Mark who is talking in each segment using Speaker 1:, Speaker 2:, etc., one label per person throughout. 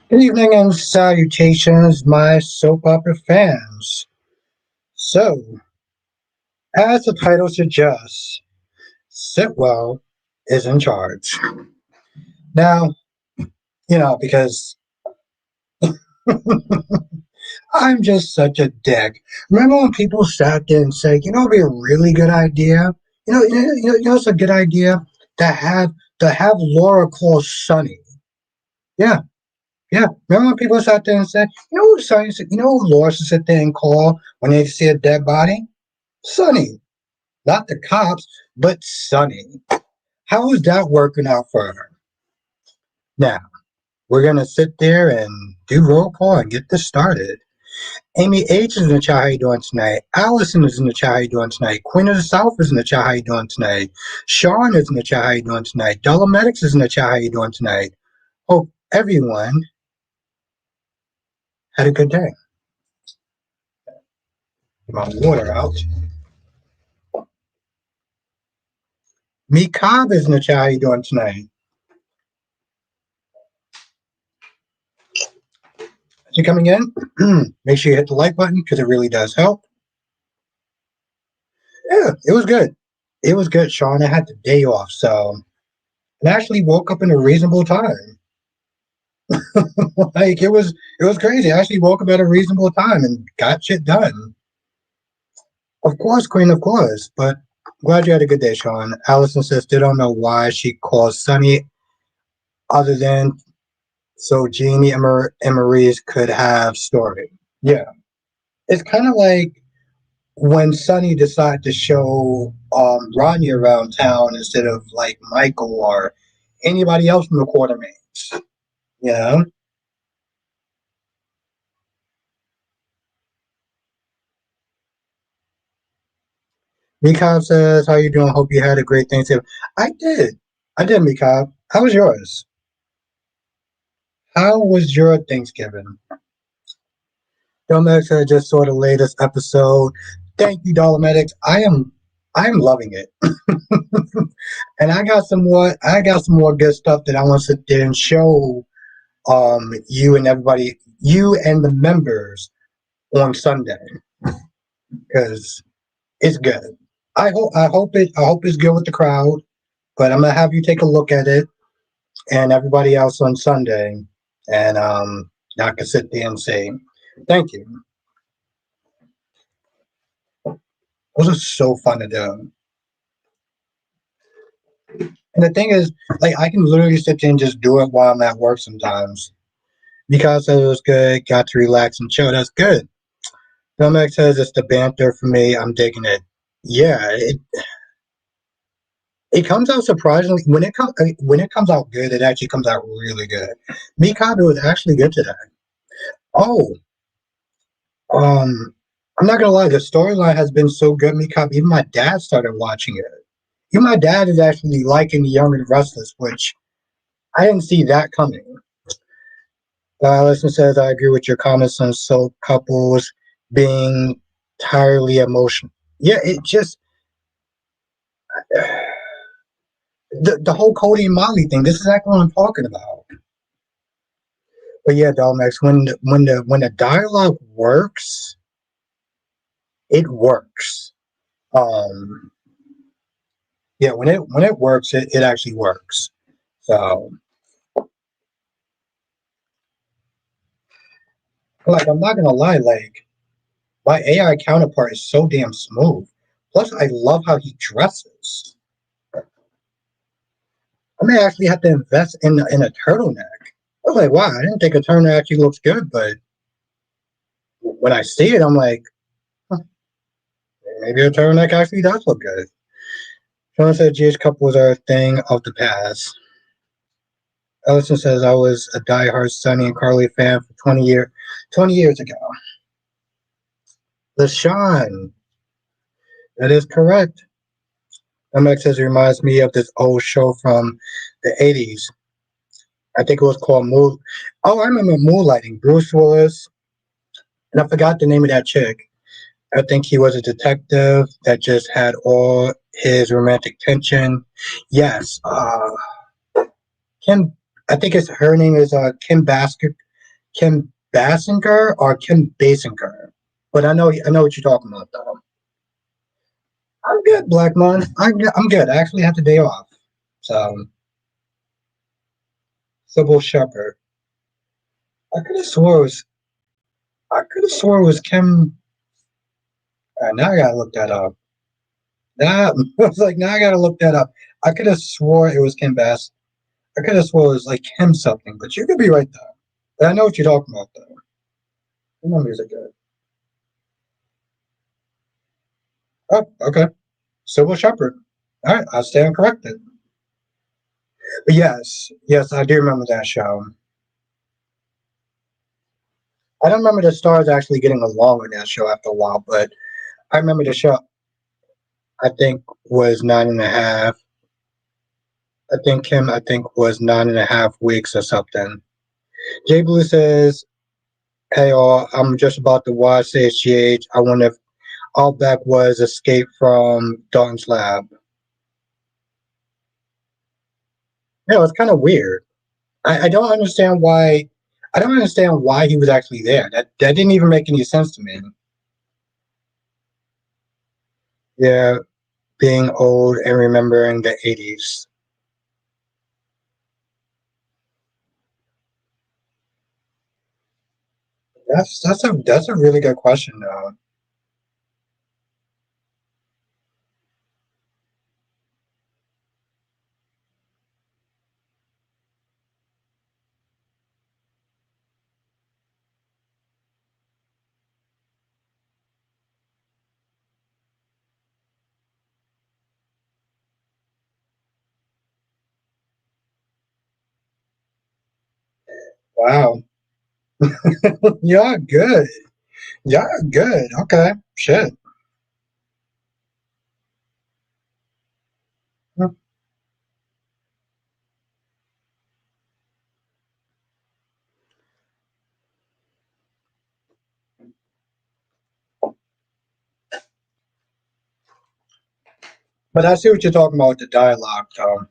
Speaker 1: Good evening and salutations, my soap opera fans. So, as the title suggests, Sidwell is in charge. Now, because I'm just such a dick. Remember when people sat there and said, it'd be a really good idea? It's a good idea to have Laura call Sonny. Yeah, yeah. Remember when people sat there and said, who Sonny, who Laura should sit there and call when they see a dead body? Sonny. Not the cops, but Sonny. How is that working out for her? Now, we're going to sit there and do roll call and get this started. Amy H is in the chat. How you doing tonight? Allison is in the chat. How you doing tonight? Queen of the South is in the chat. How you doing tonight? Sean is in the chat. How you doing tonight? Dolomedics is in the chat. How you doing tonight? Hope everyone had a good day. Get my water out. Meekab is in the chat. How you doing tonight? As you're coming in, make sure you hit the like button because it really does help. Yeah, it was good. It was good, Sean. I had the day off, so and I actually woke up in a reasonable time. Like it was crazy. I actually woke up at a reasonable time and got shit done. Of course, Queen, of course. But glad you had a good day, Sean. Allison says they don't know why she calls Sunny other than so Jeannie and Marie's could have story. Yeah. It's kind of like when Sonny decided to show Rodney around town instead of like Michael or anybody else from the Quartermains. You know? Mikab says, how you doing? Hope you had a great Thanksgiving. I did. I did, Mikab. How was yours? How was your Thanksgiving? Dolomedics, I just saw the latest episode. Thank you, Dolomedics. I'm loving it. And I got some more good stuff that I want to sit there and show you and everybody, you and the members on Sunday. Because it's good. I hope it's good with the crowd, but I'm gonna have you take a look at it and everybody else on Sunday, and I can sit there and say thank you. Those are so fun to do. And the thing is, like, I can literally sit there and just do it while I'm at work sometimes because it was good. Got to relax and chill. That's good. Dominic says it's the banter for me. I'm digging it. Yeah, it comes out surprisingly when it comes out good. It actually comes out really good. Mikado was actually good today. Oh, I'm not gonna lie. The storyline has been so good. Mikado, even my dad started watching it. Even my dad is actually liking the Young and Restless, which I didn't see that coming. Listen says I agree with your comments on soap couples being entirely emotional. Yeah, it just the whole Cody and Molly thing. This is exactly what I'm talking about. But yeah, Dalmax, when the dialogue works, it works. Um, yeah, when it works, it actually works. So, like, I'm not gonna lie, like my AI counterpart is so damn smooth. Plus, I love how he dresses. I may actually have to invest in a turtleneck. I was like, wow, I didn't think a turtleneck actually looks good, but when I see it, I'm like, huh, maybe a turtleneck actually does look good. Someone said GH couples are a thing of the past. Ellison says I was a diehard Sonny and Carly fan for 20 years ago. LaShawn, that is correct. MX says it reminds me of this old show from the 80s. I think it was called Moon. Oh, I remember Moonlighting. Bruce Willis, and I forgot the name of that chick. I think he was a detective that just had all his romantic tension. Yes, Kim. I think her name is Kim Basker. Kim Basinger or Kim Basinger. But I know what you're talking about though. I'm good, Black Man. I'm good. I actually have the day off. So Sybil Shepherd. I could have swore it was I could have swore it was Kim. Now I gotta look that up. Now I was like, now I gotta look that up. I could have swore it was Kim Bass. I could have swore it was like Kim something, but you could be right there. But I know what you're talking about though. The numbers are good. Oh, okay. Sybil Shepherd. All right, I stand corrected. But yes, I do remember that show. I don't remember the stars actually getting along in that show after a while, but I remember the show. I think was 9.5. I think Kim. I think was 9.5 weeks or something. Jay Blue says, "Hey all, I'm just about to watch HGH. I wonder if all back was Escape from Dalton's Lab." Yeah, it's kind of weird. I don't understand why. I don't understand why he was actually there. That didn't even make any sense to me. Yeah, being old and remembering the '80s. That's a really good question though. Wow. Yeah, good. Yeah, good. Okay. Shit. But I see what you're talking about with the dialogue, though.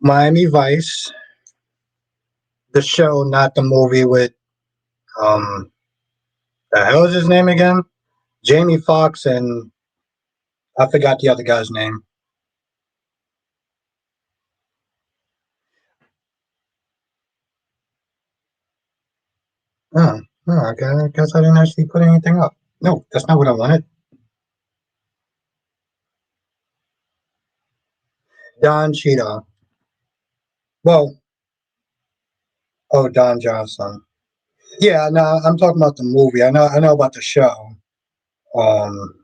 Speaker 1: Miami Vice, the show, not the movie with um the hell is his name again? Jamie Foxx and I forgot the other guy's name. Oh, oh okay. I guess I didn't actually put anything up. No, that's not what I wanted. Don Cheadle. Well, oh, Don Johnson. Yeah, no, I'm talking about the movie. I know about the show. Um,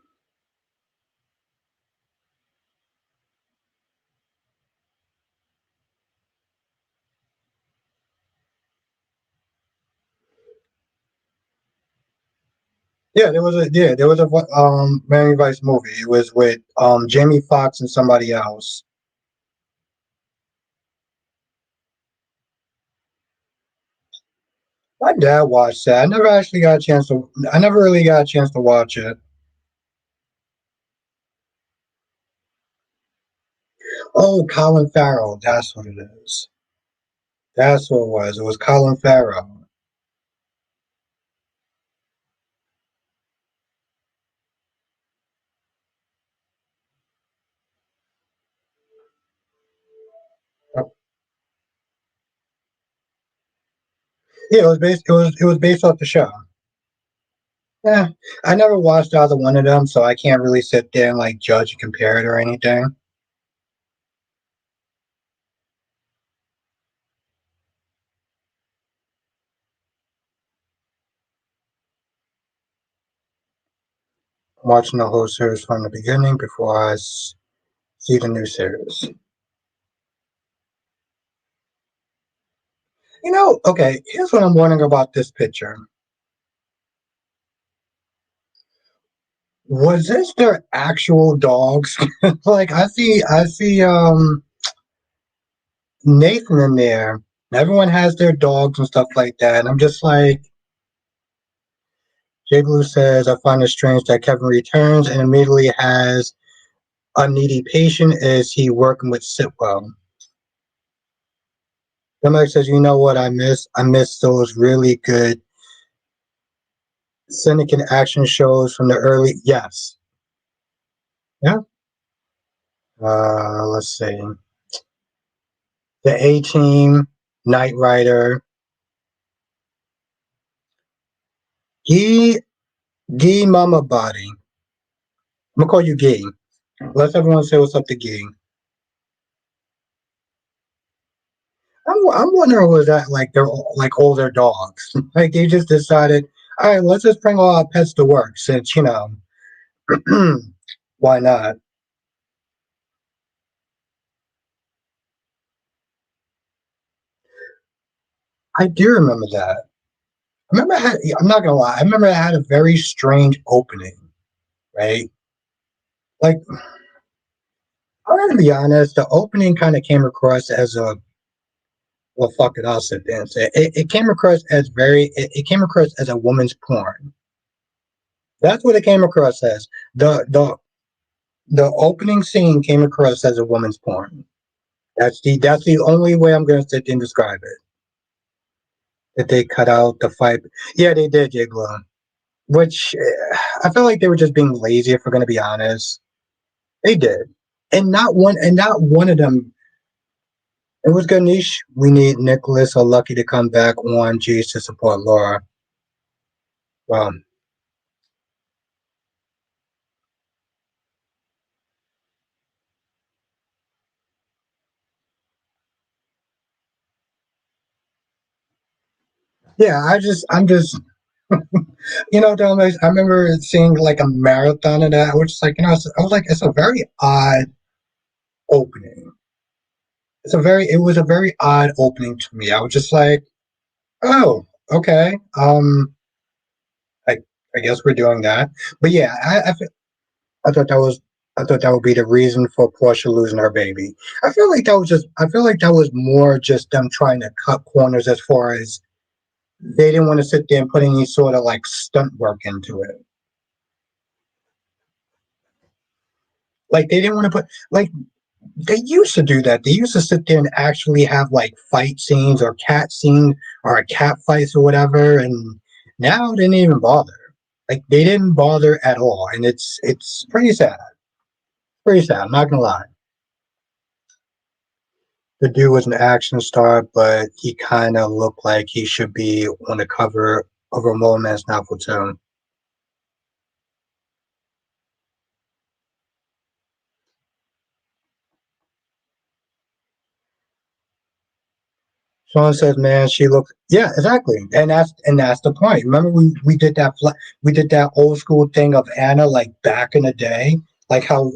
Speaker 1: there was a Miami Vice movie. It was with Jamie Foxx and somebody else. My dad watched that. I never actually got a chance to. I never really got a chance to watch it. Oh, Colin Farrell. That's what it is. That's what it was. It was Colin Farrell. Yeah, it was based off the show. Yeah, I never watched either one of them, so I can't really sit there and like judge and compare it or anything. I'm watching the whole series from the beginning before see the new series. Okay. Here's what I'm wondering about this picture. Was this their actual dogs? Like I see Nathan in there. Everyone has their dogs and stuff like that. And I'm just like, Jay Blue says, I find it strange that Kevin returns and immediately has a needy patient. Is he working with Sitwell? Somebody says, you know what I miss? I miss those really good syndicate action shows from the early. Yes. Yeah. Let's see. The A Team, Knight Rider, Gee, Gee Mama Body. I'm gonna call you Gee. Let's everyone say what's up to Gee. I'm wondering was that like they're like older dogs. Like they just decided, all right, let's just bring all our pets to work since why not? I do remember that. I'm not gonna lie. I remember it had a very strange opening, right? Like I'm gonna be honest, the opening kind of came across as a well, fuck it, I'll sit there and say it came across as it came across as a woman's porn. That's what it came across as. The opening scene came across as a woman's porn. That's the only way I'm gonna sit there and describe it. That they cut out the fight. Yeah, they did, Jiglo. Which I feel like they were just being lazy. If we're gonna be honest, they did, and not one of them. It was Ganesh. We need Nicholas or Lucky to come back on G's to support Laura. Well, yeah, I'm just, Thomas, I remember seeing like a marathon of that. I was just like, I was like, it's a very odd opening. It was a very odd opening to me. I was just like, oh, okay. I, I guess we're doing that. But yeah, I thought that was, I thought that would be the reason for Portia losing her baby. I feel like that was more just them trying to cut corners as far as they didn't want to sit there and put any sort of like stunt work into it. Like they didn't want to put like they used to do that. They used to sit there and actually have like fight scenes or cat scenes or a cat fights or whatever. And now they didn't even bother. Like they didn't bother at all, and it's pretty sad. Pretty sad. I'm not gonna lie. The dude was an action star, but he kind of looked like he should be on the cover of a romance novel too. Sean says, "Man, she looked yeah, exactly, and that's the point. Remember, we did that old school thing of Anna like back in the day, like how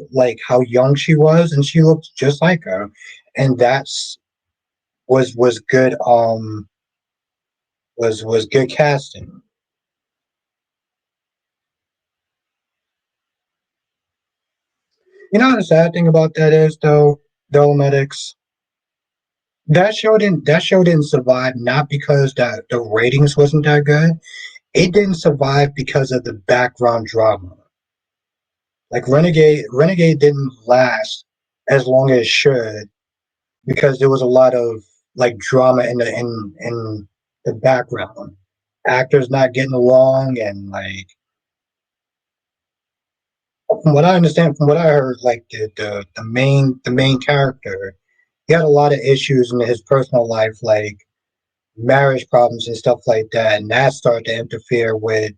Speaker 1: young she was, and she looked just like her, and that's was good. Was good casting. You know the sad thing about that is though, medics. That show didn't survive not because the ratings wasn't that good. It didn't survive because of the background drama. Like Renegade didn't last as long as it should because there was a lot of like drama in the background. Actors not getting along and like from what I understand, from what I heard, like the main character, he had a lot of issues in his personal life, like marriage problems and stuff like that, and that started to interfere with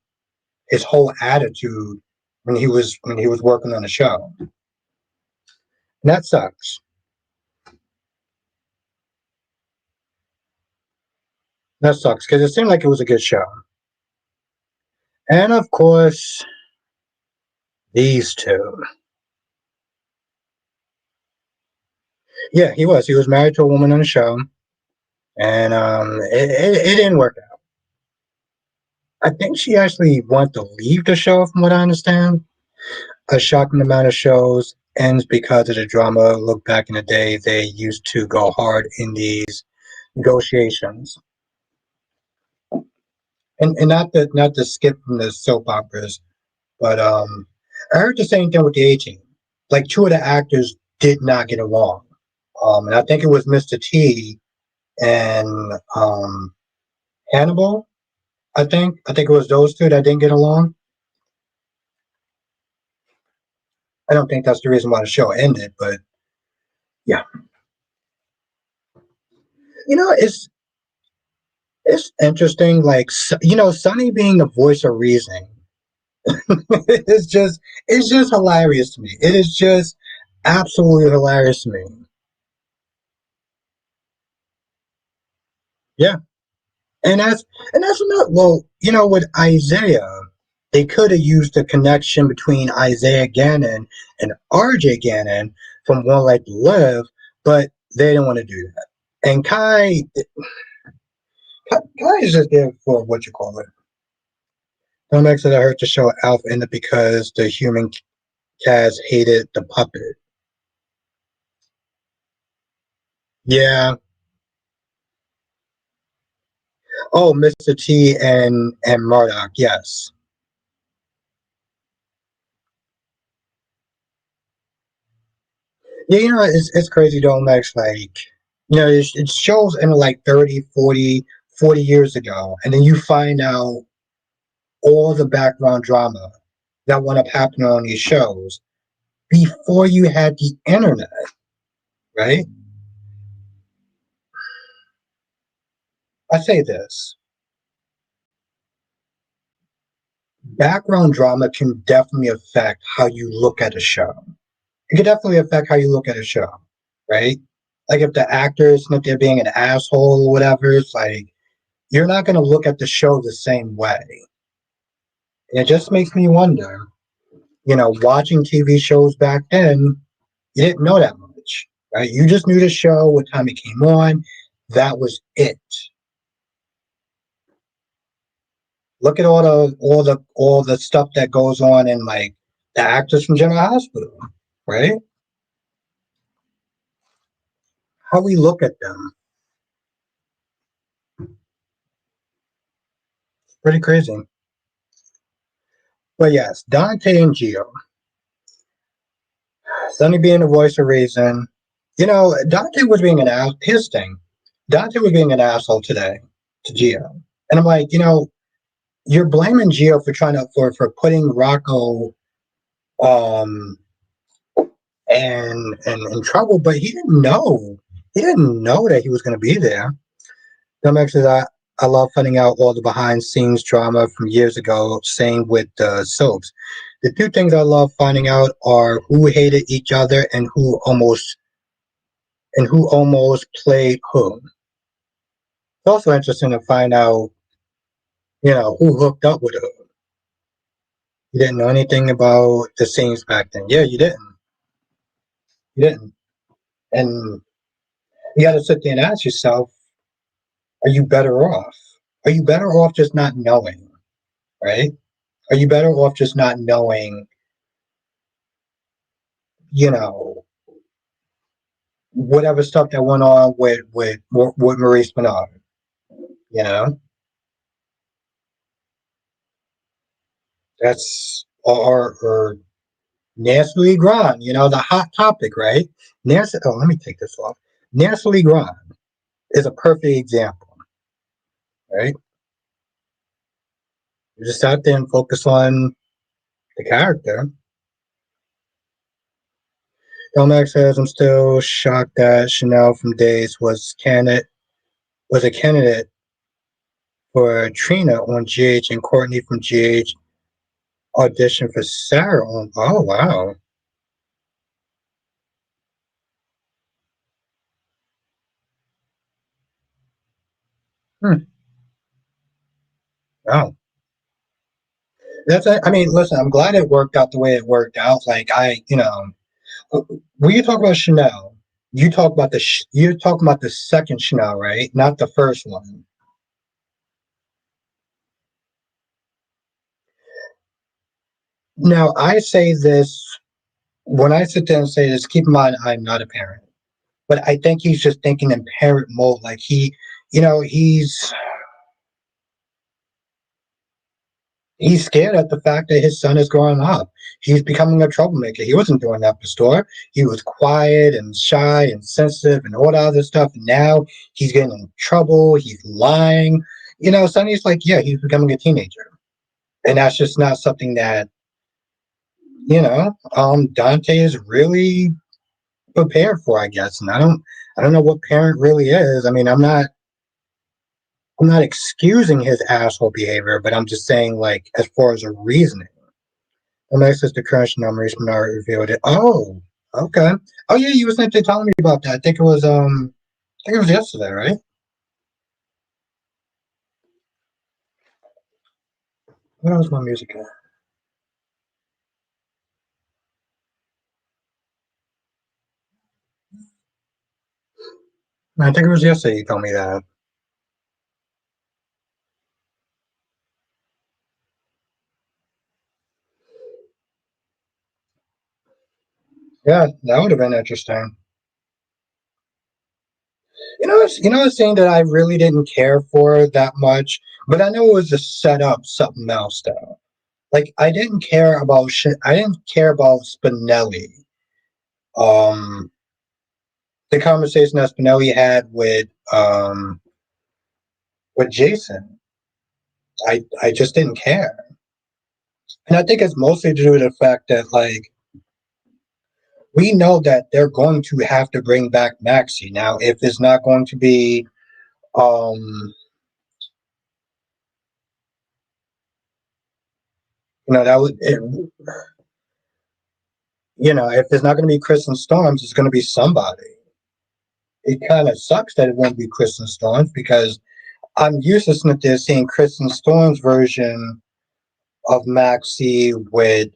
Speaker 1: his whole attitude when he was working on the show. And that sucks. That sucks because it seemed like it was a good show. And of course, these two. Yeah, he was. He was married to a woman on the show, and it didn't work out. I think she actually wanted to leave the show, from what I understand. A shocking amount of shows ends because of the drama. Look back in the day, they used to go hard in these negotiations, and not to skip from the soap operas, but I heard the same thing with the aging. Like two of the actors did not get along. And I think it was Mr. T. and Hannibal. I think it was those two that didn't get along. I don't think that's the reason why the show ended, but yeah, it's interesting. Like Sonny being the voice of reason. It's just hilarious to me. It is just absolutely hilarious to me. Yeah, and that's not well. With Isaiah, they could have used the connection between Isaiah Gannon and RJ Gannon from One Life to Live, but they didn't want to do that. And Kai is just there for what you call it. Don't make it hurt to show Alf ended because the human cast hated the puppet. Yeah. Oh, Mr. T and Murdoch. Yes. Yeah, it's crazy though, Max. Like, it shows in like 30, 40 years ago, and then you find out all the background drama that wound up happening on these shows before you had the internet, right? I say this background drama can definitely affect how you look at a show. It can definitely affect how you look at a show, right? Like if the actors, if they're being an asshole or whatever, it's like you're not going to look at the show the same way. And it just makes me wonder, watching TV shows back then, you didn't know that much, right? You just knew the show, what time it came on. That was it. Look at all the stuff that goes on in like the actors from General Hospital, right? How we look at them, pretty crazy. But yes, Dante and Gio, Sonny being the voice of reason. Dante was being an ass. His thing, Dante was being an asshole today to Gio, and I'm like, you're blaming Gio for trying to for putting Rocco um and in trouble, but he didn't know. He didn't know that he was going to be there. I'm actually I love finding out all the behind scenes drama from years ago. Same with soaps. The two things I love finding out are who hated each other and who almost played who. It's also interesting to find out, who hooked up with who. You didn't know anything about the scenes back then. Yeah, you didn't. You didn't. And you got to sit there and ask yourself, are you better off? Are you better off just not knowing, right? Are you better off just not knowing, you know, whatever stuff that went on with Maurice Bernard, you know? That's or Nancy Lee Grahn, the hot topic, right? Let me take this off. Nancy Lee Grahn is a perfect example, right? You just sit there and focus on the character. Domax says, I'm still shocked that Chanel from Days was a candidate for Trina on GH and Courtney from GH auditioned for Sarah on. Oh wow. Hmm. Wow. I mean, listen, I'm glad it worked out the way it worked out. Like when you talk about Chanel, you're talking about the second Chanel, right? Not the first one. Now, I say this when I sit there and say this. Keep in mind, I'm not a parent, but I think he's just thinking in parent mode. Like he's He's scared at the fact that his son is growing up. He's becoming a troublemaker. He wasn't doing that before. He was quiet and shy and sensitive and all that other stuff. And now he's getting in trouble. He's lying. Sonny's like, yeah, he's becoming a teenager. And that's just not something that, Dante is really prepared for, I guess. And I don't know what parent really is. I mean, I'm not excusing his asshole behavior, but I'm just saying, like, as far as a reasoning. The next is the current numbers Menard revealed it. Oh, okay. Oh yeah, you was actually telling me about that. I think it was yesterday, right? What was my music at? I think it was yesterday you told me that. Yeah, that would have been interesting. A scene that I really didn't care for that much, but I know it was to set up something else though. Like I didn't care about Spinelli. Um, the conversation that Spinelli had with Jason. I just didn't care. And I think it's mostly due to the fact that, like, we know that they're going to have to bring back Maxie. Now, if it's not going to be, um, that would, if it's not going to be Kristen Storms, it's going to be somebody. It kind of sucks that it won't be Kristen Storms because I'm used to seeing Kristen Storms' version of Maxie with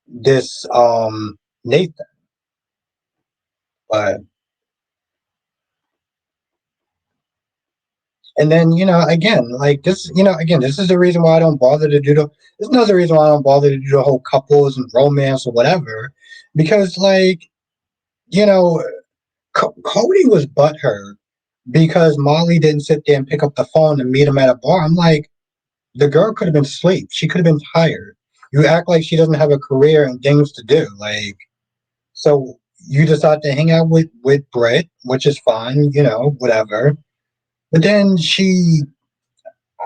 Speaker 1: this Nathan. But And then, again, like this, again, this is the reason why I don't bother to do the. This is another reason why I don't bother to do the whole couples and romance or whatever, because, like, you know, Cody was butthurt because Molly didn't sit there and pick up the phone and meet him at a bar. I'm like, the girl could have been asleep. She could have been tired. You act like she doesn't have a career and things to do. Like, so you decide to hang out with Britt, which is fine, whatever. But then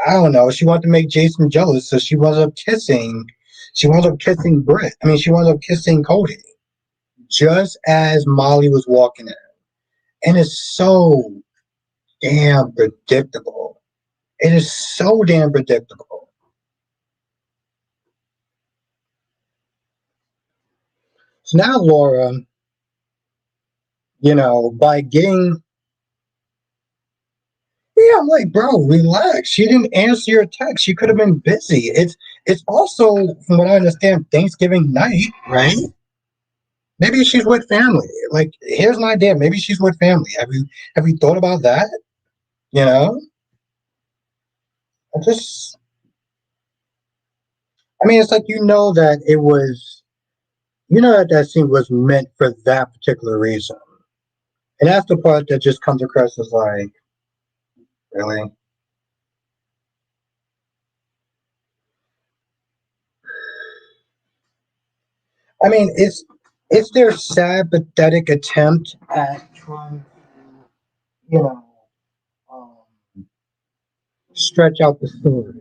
Speaker 1: I don't know. She wanted to make Jason jealous, so she wound up kissing. She wound up kissing Britt. I mean, she wound up kissing Cody just as Molly was walking in, and it's so damn predictable. It is so damn predictable. So now Laura, by getting, yeah, I'm like, bro, relax. She didn't answer your text. She could have been busy. It's also, from what I understand, Thanksgiving night, right? Maybe she's with family. Like, here's an idea. Maybe she's with family. Have you thought about that? You know, I just, I mean, it's like that it was, that scene was meant for that particular reason, and that's the part that just comes across as like, really. I mean, it's their sad, pathetic attempt at trying to, you know, um, stretch out the story.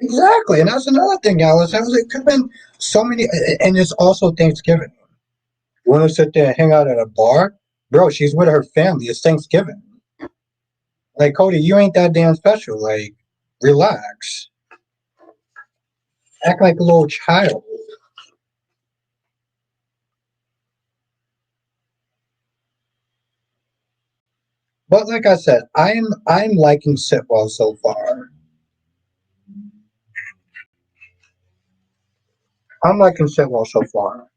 Speaker 1: Exactly, and that's another thing, Alice. It could have been so many, and it's also Thanksgiving. You want to sit there and hang out at a bar? Bro, she's with her family. It's Thanksgiving. Like, Cody, you ain't that damn special. Like, relax. Act like a little child. But like I said, I'm liking Sitwell so far. I'm liking Sitwell so far.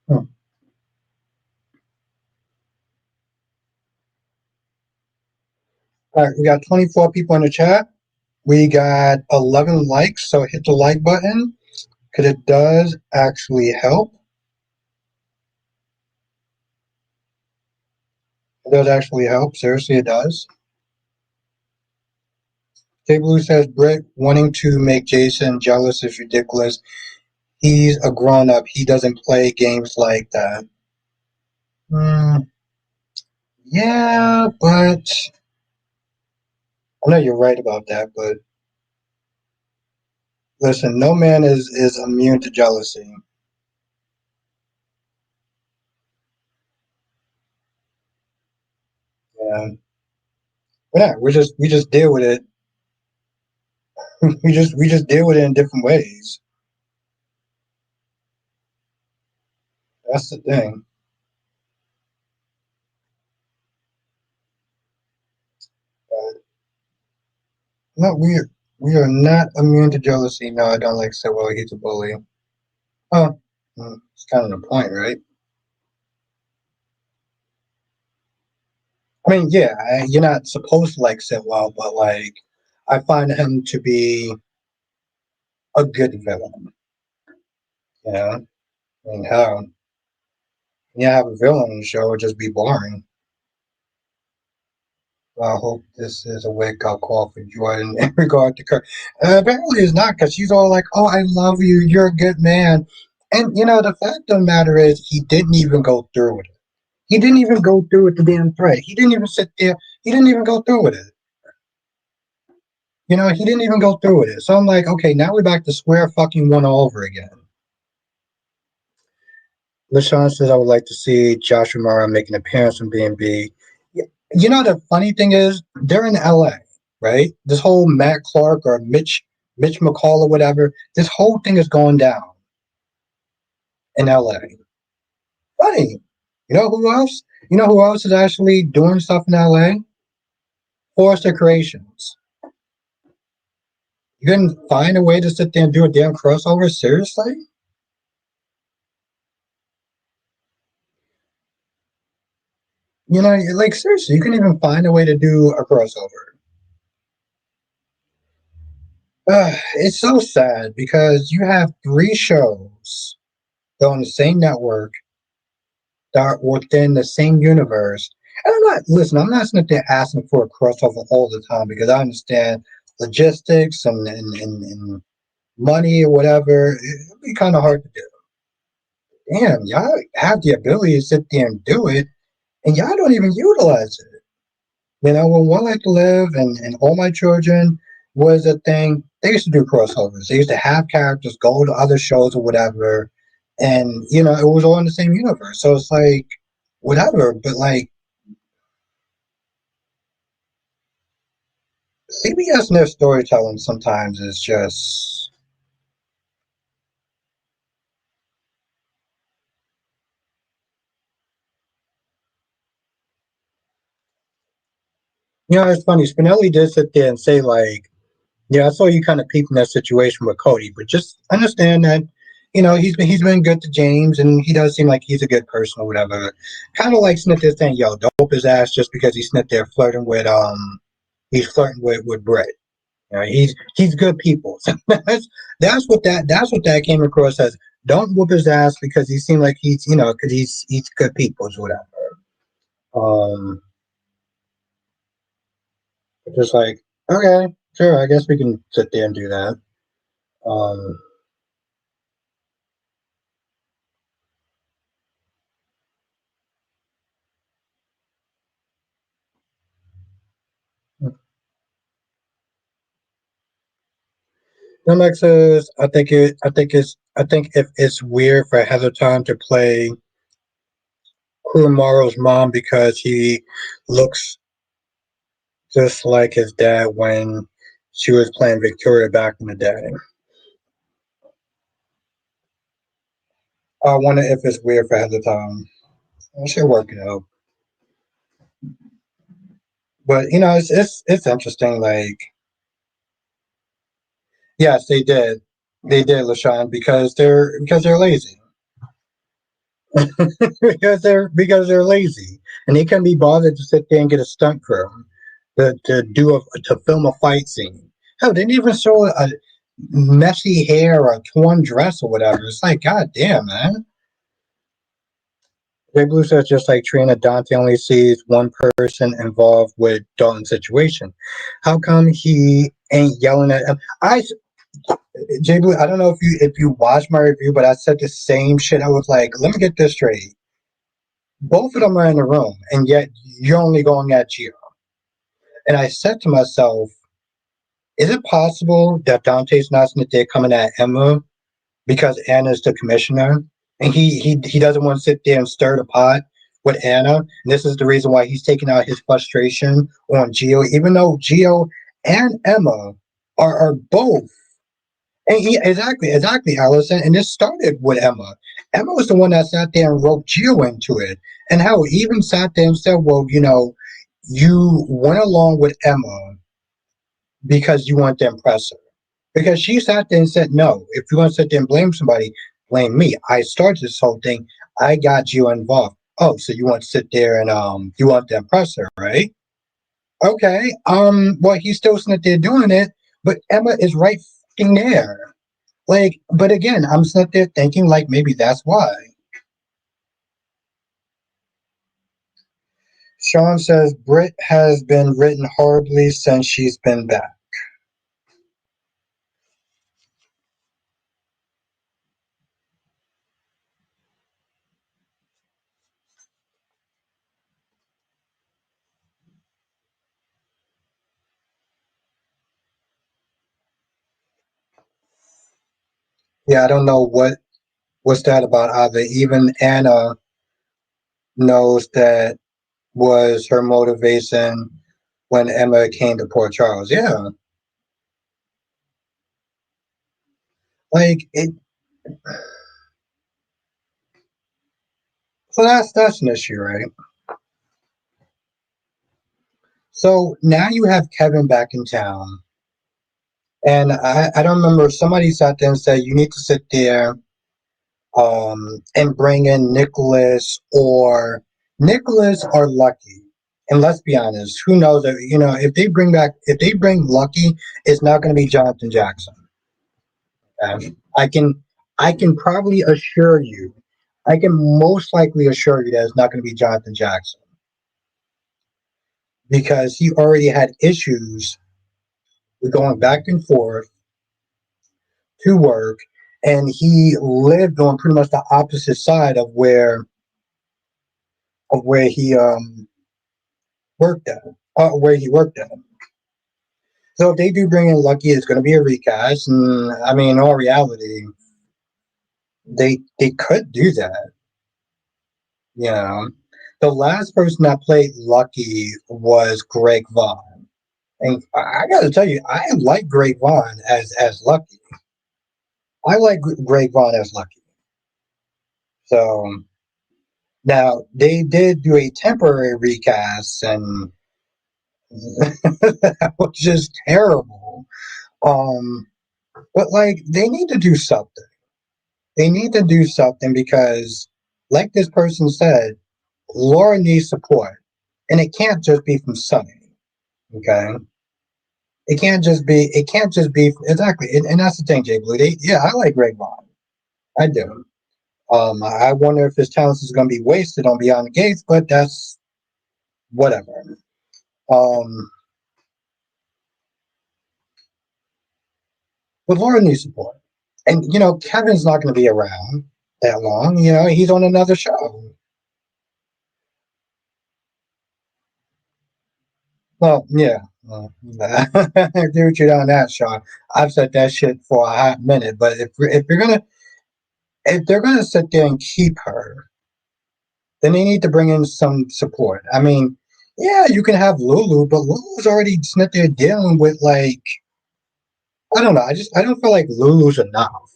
Speaker 1: Hmm. All right, we got 24 people in the chat. We got 11 likes, so hit the like button. because it does actually help. It does actually help. Seriously, it does. Jay Blue says Britt wanting to make Jason jealous is ridiculous. He's a grown up. He doesn't play games like that. Mm, yeah, but I know you're right about that. But listen, no man is immune to jealousy. Yeah, we're not. We just deal with it. We just deal with it in different ways. That's the thing. But no, we are not immune to jealousy. No, I don't like Sidwell. He's a bully. Oh, it's kind of the point, right? I mean, yeah, you're not supposed to like Sidwell, but like, I find him to be a good villain. You know, I mean, hell, you have a villain in the show, it would just be boring. Well, I hope this is a wake up call for Jordan in regard to Kirk. Apparently, it's not because she's all like, "Oh, I love you. You're a good man," and the fact of the matter is, he didn't even go through with it. He didn't even go through with the damn threat. He didn't even sit there. He didn't even go through with it. He didn't even go through with it. So I'm like, okay, now we're back to square fucking one all over again. LaShawn says, I would like to see Joshua Mara make an appearance on B&B. The funny thing is, they're in LA, right? This whole Matt Clark or Mitch McCall or whatever, this whole thing is going down in LA. Funny. You know who else? You know who else is actually doing stuff in LA? Forrester Creations. You couldn't find a way to sit there and do a damn crossover? Seriously? Like seriously, you can even find a way to do a crossover. It's so sad because you have three shows that are on the same network that are within the same universe. And I'm not sitting there asking for a crossover all the time because I understand logistics and money or whatever. It'd be kind of hard to do. Damn, y'all have the ability to sit there and do it, and y'all don't even utilize it. When One Life to Live and All My Children was a thing, they used to do crossovers. They used to have characters go to other shows or whatever, and it was all in the same universe. So it's like whatever, but like CBS and their storytelling sometimes is just it's funny. Spinelli did sit there and say like, yeah, I saw you kind of peeping that situation with Cody, but just understand that he's been good to James, and he does seem like he's a good person or whatever. Kind of like Smith is saying, "Yo, dope his ass," just because he's Smith there he's flirting with Brett. He's good people. So that's what that came across as. Don't whoop his ass because he seemed like because he's good people or whatever. Um, just like okay, sure, I guess we can sit there and do that. Um, MX says, I think if it's weird for Heather Time to play Kurumaro's mom because he looks just like his dad when she was playing Victoria back in the day. I wonder if it's weird for Heather Time. I should work it out. But it's interesting. Like, yes, they did, Lashawn, because they're lazy. because they're lazy and they can be bothered to sit there and get a stunt crew to film a fight scene. Hell, they didn't even show messy hair or a torn dress or whatever. It's like, god damn, man. Jay Blue says just like Trina, Dante only sees one person involved with Dalton's situation. How come he ain't yelling at him? Jay Blue, I don't know if you watched my review, but I said the same shit. I was like, let me get this straight. Both of them are in the room, and yet you're only going at Gio. And I said to myself, is it possible that Dante's not there coming at Emma because Anna's the commissioner, and he doesn't want to sit there and stir the pot with Anna. And this is the reason why he's taking out his frustration on Gio, even though Gio and Emma are both. And exactly, Allison. And this started with Emma. Emma was the one that sat there and roped Gio into it. And how he even sat there and said, well, you went along with Emma because you want to impress her. Because she sat there and said, no, if you want to sit there and blame somebody, blame me. I started this whole thing. I got you involved. Oh, so you want to sit there and you want to impress her, right? Okay. Well, he's still sitting there doing it, but Emma is right fucking there. Like, but again, I'm sitting there thinking like maybe that's why. Sean says Brit has been written horribly since she's been back. Yeah, I don't know what's that about either. Even Anna knows that was her motivation when Emma came to Port Charles. Yeah, like it. So that's an issue, right? So now you have Kevin back in town, and I don't remember somebody sat there and said you need to sit there and bring in Nicholas or Lucky. And let's be honest, who knows that if they bring Lucky, it's not going to be Jonathan Jackson. I can probably assure you, I can most likely assure you that it's not going to be Jonathan Jackson because he already had issues with going back and forth to work, and he lived on pretty much the opposite side of where he worked at, where he worked at. So if they do bring in Lucky, it's going to be a recast, and I mean, in all reality, they could do that. You know, the last person that played Lucky was Greg Vaughn, and I got to tell you, I like Greg Vaughn as Lucky. I like Greg Vaughn as Lucky. So now they did do a temporary recast, and that was just terrible. Um, but like they need to do something. They need to do something because, like this person said, Laura needs support, and it can't just be from Sunny. Okay, it can't just be. It can't just be exactly. And that's the thing, Jay Blue. Yeah, I like Greg Vaughn. I do. I wonder if his talents is going to be wasted on Beyond the Gates, but that's whatever. Um, but Laura needs support, and Kevin's not going to be around that long. He's on another show. Well, yeah. I agree with you on that, Sean. I've said that shit for a hot minute. But if they're gonna sit there and keep her, then they need to bring in some support. I mean, yeah, you can have Lulu, but Lulu's already sitting there dealing with like I don't know. I don't feel like Lulu's enough.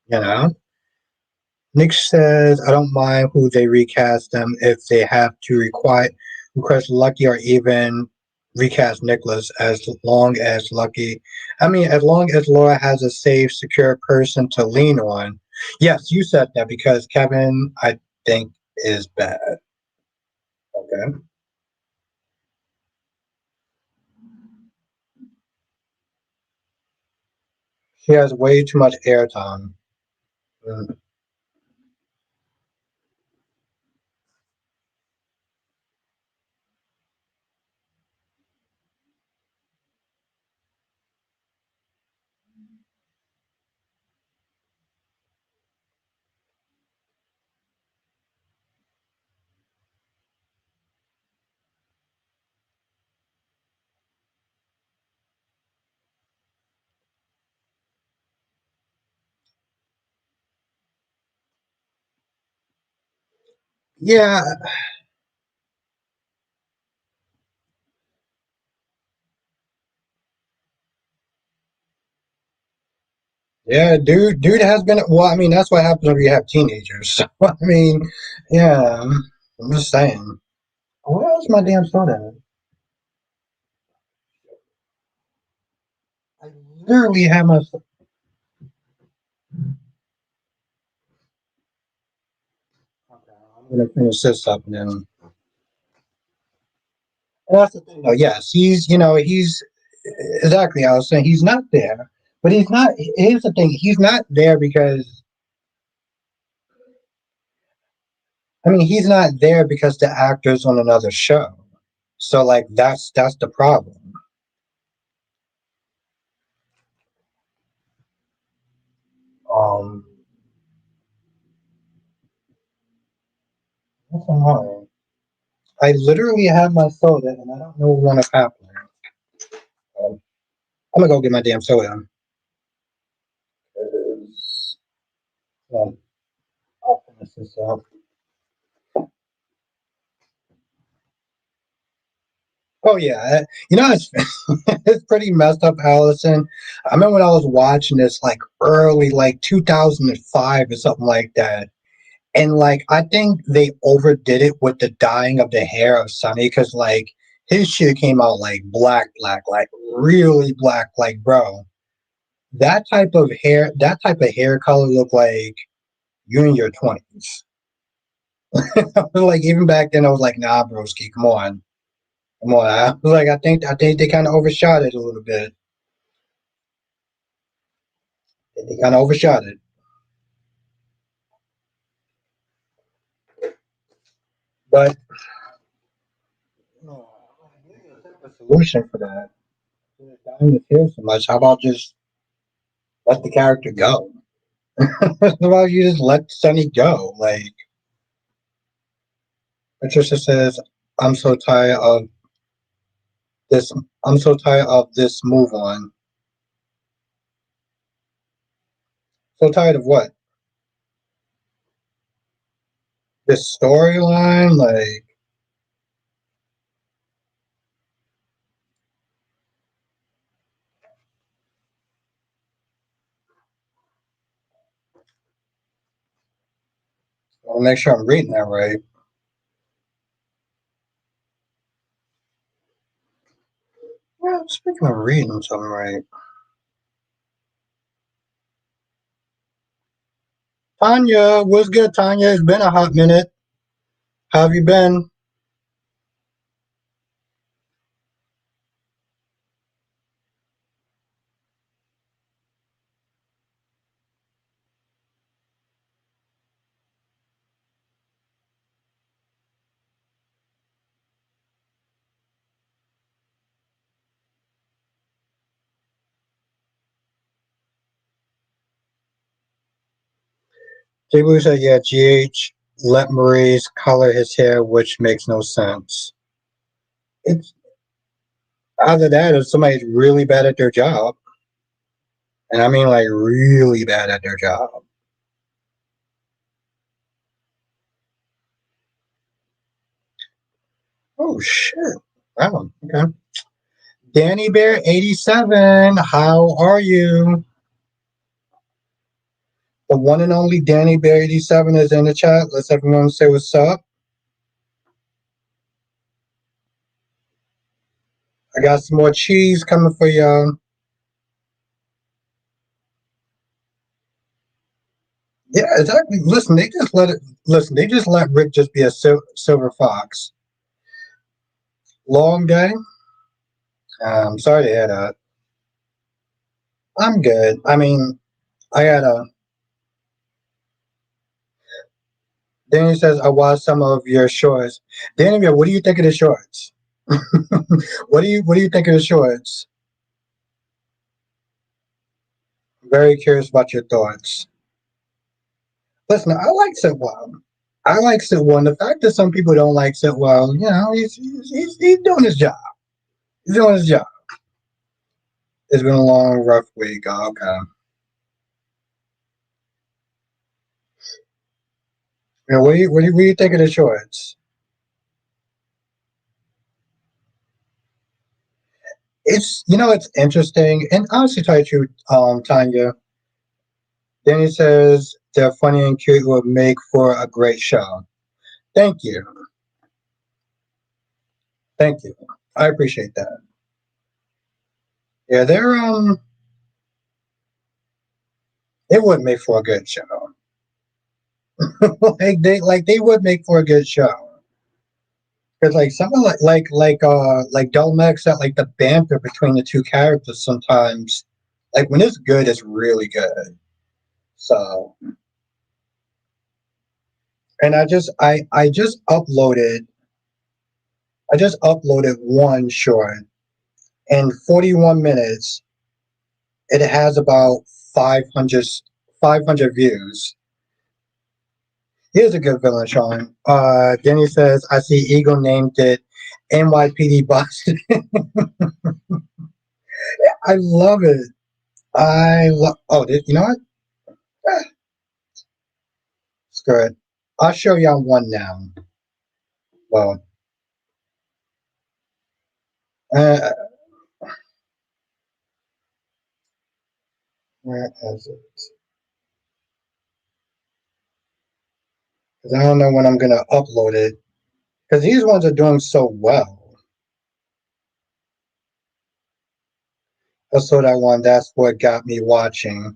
Speaker 1: You know. Nick says I don't mind who they recast them if they have to request Lucky or even recast Nicholas as long as Lucky. I mean, as long as Laura has a safe, secure person to lean on. Yes, you said that because Kevin, I think, is bad. Okay. She has way too much airtime. Mm. Yeah, yeah, dude has been. Well, I mean, that's what happens when you have teenagers. So, I mean, yeah, I'm just saying. Where else my damn soda? I literally have my. Okay, I'm gonna finish this up and then. And that's the thing, though. Yes, he's exactly. I was saying he's not there, but he's not. Here's the thing: he's not there because I mean, he's not there because the actor's on another show. So like that's the problem. Um, what's annoying? I literally have my soda and I don't know what is happening. Um, I'm gonna go get my damn soda. 'Cause, Um, I'll finish this up. Oh yeah, it's it's pretty messed up, Allison. I remember when I was watching this like early, like 2005 or something like that. And like I think they overdid it with the dyeing of the hair of Sonny because like his shit came out like black, like really black. Like bro, that type of hair color looked like you in your 20s. Like even back then, I was like, nah, broski, come on. I was like, I think they kind of overshot it a little bit. They kind of overshot it, but no, a solution for that. Dyeing his hair so much. How about just let the character go? How about you just let Sonny go? Like Patricia says, I'm so tired of this. I'm so tired of this. Move on. So tired of what? This storyline? Like, I'll make sure I'm reading that right. Well, speaking of reading something right, Tanya, what's good, Tanya? It's been a hot minute. How have you been? People said, yeah, GH let Maurice color his hair, which makes no sense. It's either that or somebody's really bad at their job. And I mean, like, really bad at their job. Oh, shit. Wow. Okay. Danny Bear 87, how are you? The one and only Danny Bear 87 is in the chat. Let's everyone say what's up. I got some more cheese coming for y'all. Yeah, exactly. Listen, they just let Rick just be a silver fox. Long day. Sorry to hear that. I'm good. I mean, I gotta. Danny says I watched some of your shorts. Danny, what do you think of the shorts? What do you think of the shorts? Very curious about your thoughts. Listen, I like Sidwell. I like Sidwell. And the fact that some people don't like Sidwell, he's doing his job. He's doing his job. It's been a long, rough week. Oh, okay. Yeah, what do you think of the shorts? It's interesting. And honestly, to tell you the truth, Tanya, Danny says they're funny and cute would make for a great show. Thank you. Thank you. I appreciate that. Yeah, they would make for a good show. Like they would make for a good show. Because like something like Delmex that like the banter between the two characters sometimes, like when it's good, it's really good. So, and I just uploaded one short. In 41 minutes, it has about 500 500 views. Here's a good villain, Sean. Denny says, I see Eagle named it NYPD Boston. I love it. You know what? Eh, screw it. I'll show y'all one now. Well, uh, where is it? Because I don't know when I'm going to upload it. Because these ones are doing so well. I saw that one. That's what got me watching.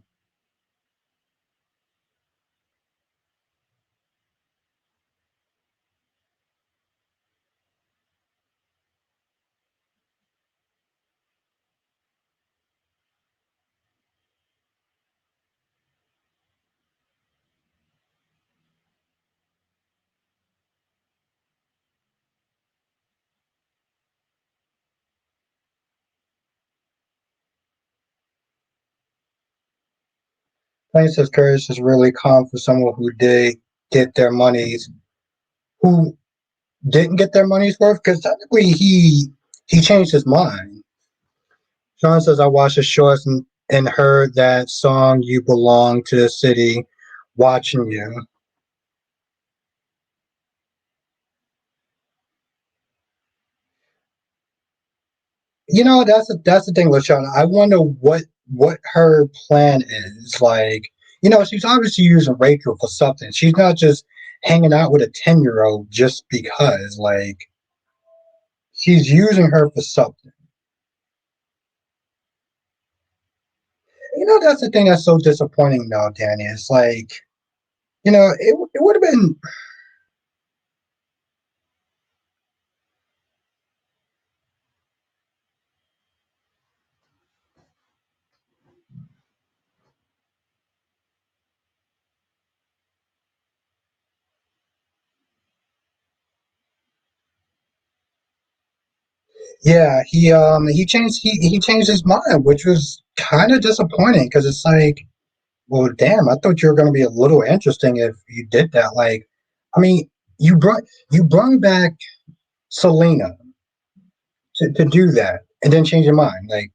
Speaker 1: Princess Curtis is really calm for someone who did get their monies, who didn't get their money's worth, because technically he changed his mind. Sean says I watched the shorts and heard that song "You Belong to the City," watching you. That's the thing with Sean. I wonder what her plan is. Like, she's obviously using Rachel for something. She's not just hanging out with a 10-year-old just because. Like, she's using her for something. That's the thing that's so disappointing now, Danny. It's like, it would have been. Yeah, he changed his mind, which was kind of disappointing because it's like, well, damn, I thought you were going to be a little interesting if you did that. Like, I mean, you brought back Selena to do that and then change your mind. Like,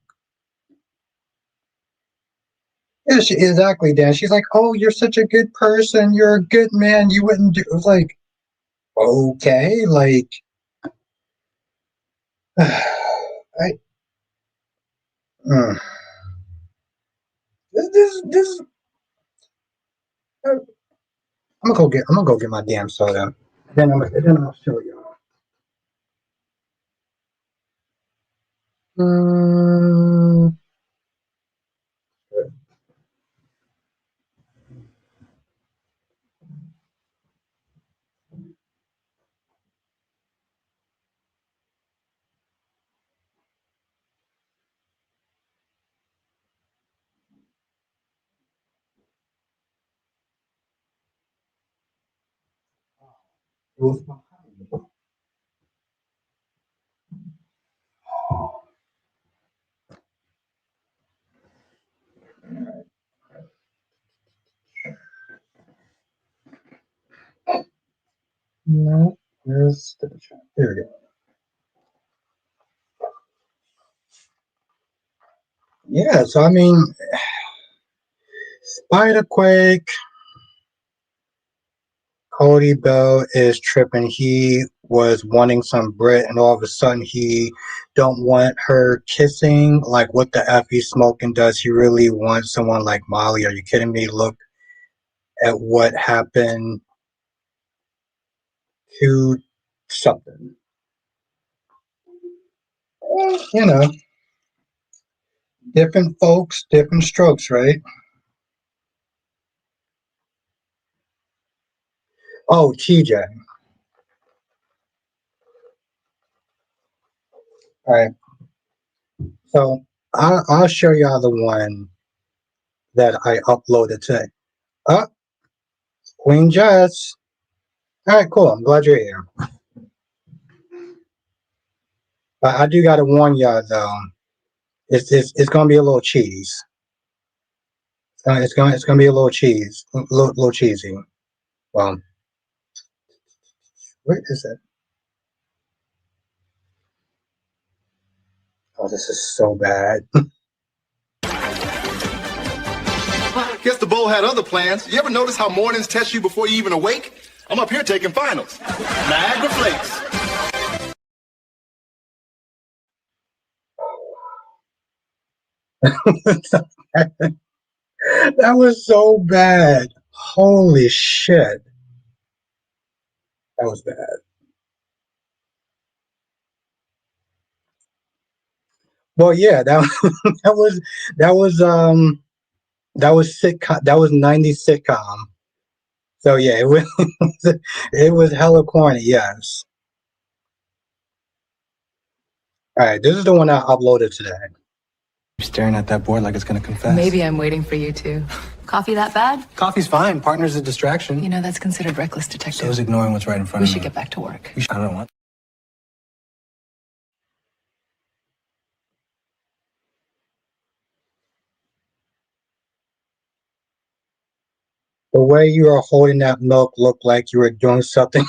Speaker 1: yeah, exactly, Dan. She's like, oh, you're such a good person. You're a good man. You wouldn't do. It was like, okay, like, I, mm, this. I'm gonna go get my damn soda. Then I'll show y'all. Mm, No, where's the chat? There we go. Yeah, so I mean, Spiderquake, Cody Bell is tripping. He was wanting some Brit, and all of a sudden he don't want her kissing. Like, what the f he's smoking? Does he really want someone like Molly? Are you kidding me? Look at what happened to something. You know, different folks, different strokes, right? Oh, TJ. All right. So I'll show y'all the one that I uploaded today. Oh, Queen Jess. All right, cool. I'm glad you're here. But I do gotta warn y'all though. It's gonna be a little cheese. It's gonna be a little cheese, little cheesy. Well, where is it? Oh, this is so bad.
Speaker 2: Guess the bowl had other plans. You ever notice how mornings test you before you even awake? I'm up here taking finals. Niagara Flakes.
Speaker 1: That was so bad. Holy shit. That was bad. Well, yeah, that was that was um that was sitcom. That was 90s sitcom. So yeah, it was it was hella corny. Yes. All right, this is the one I uploaded today.
Speaker 3: You're staring at that board like it's gonna confess.
Speaker 4: Maybe I'm waiting for you to. Coffee that bad?
Speaker 3: Coffee's fine. Partner's a distraction.
Speaker 4: You know, that's considered reckless, detective.
Speaker 3: So is ignoring what's right in front
Speaker 4: We
Speaker 3: of
Speaker 4: should
Speaker 3: me.
Speaker 4: get back to work.
Speaker 3: I don't want.
Speaker 1: The way you are holding that milk looked like you were doing something.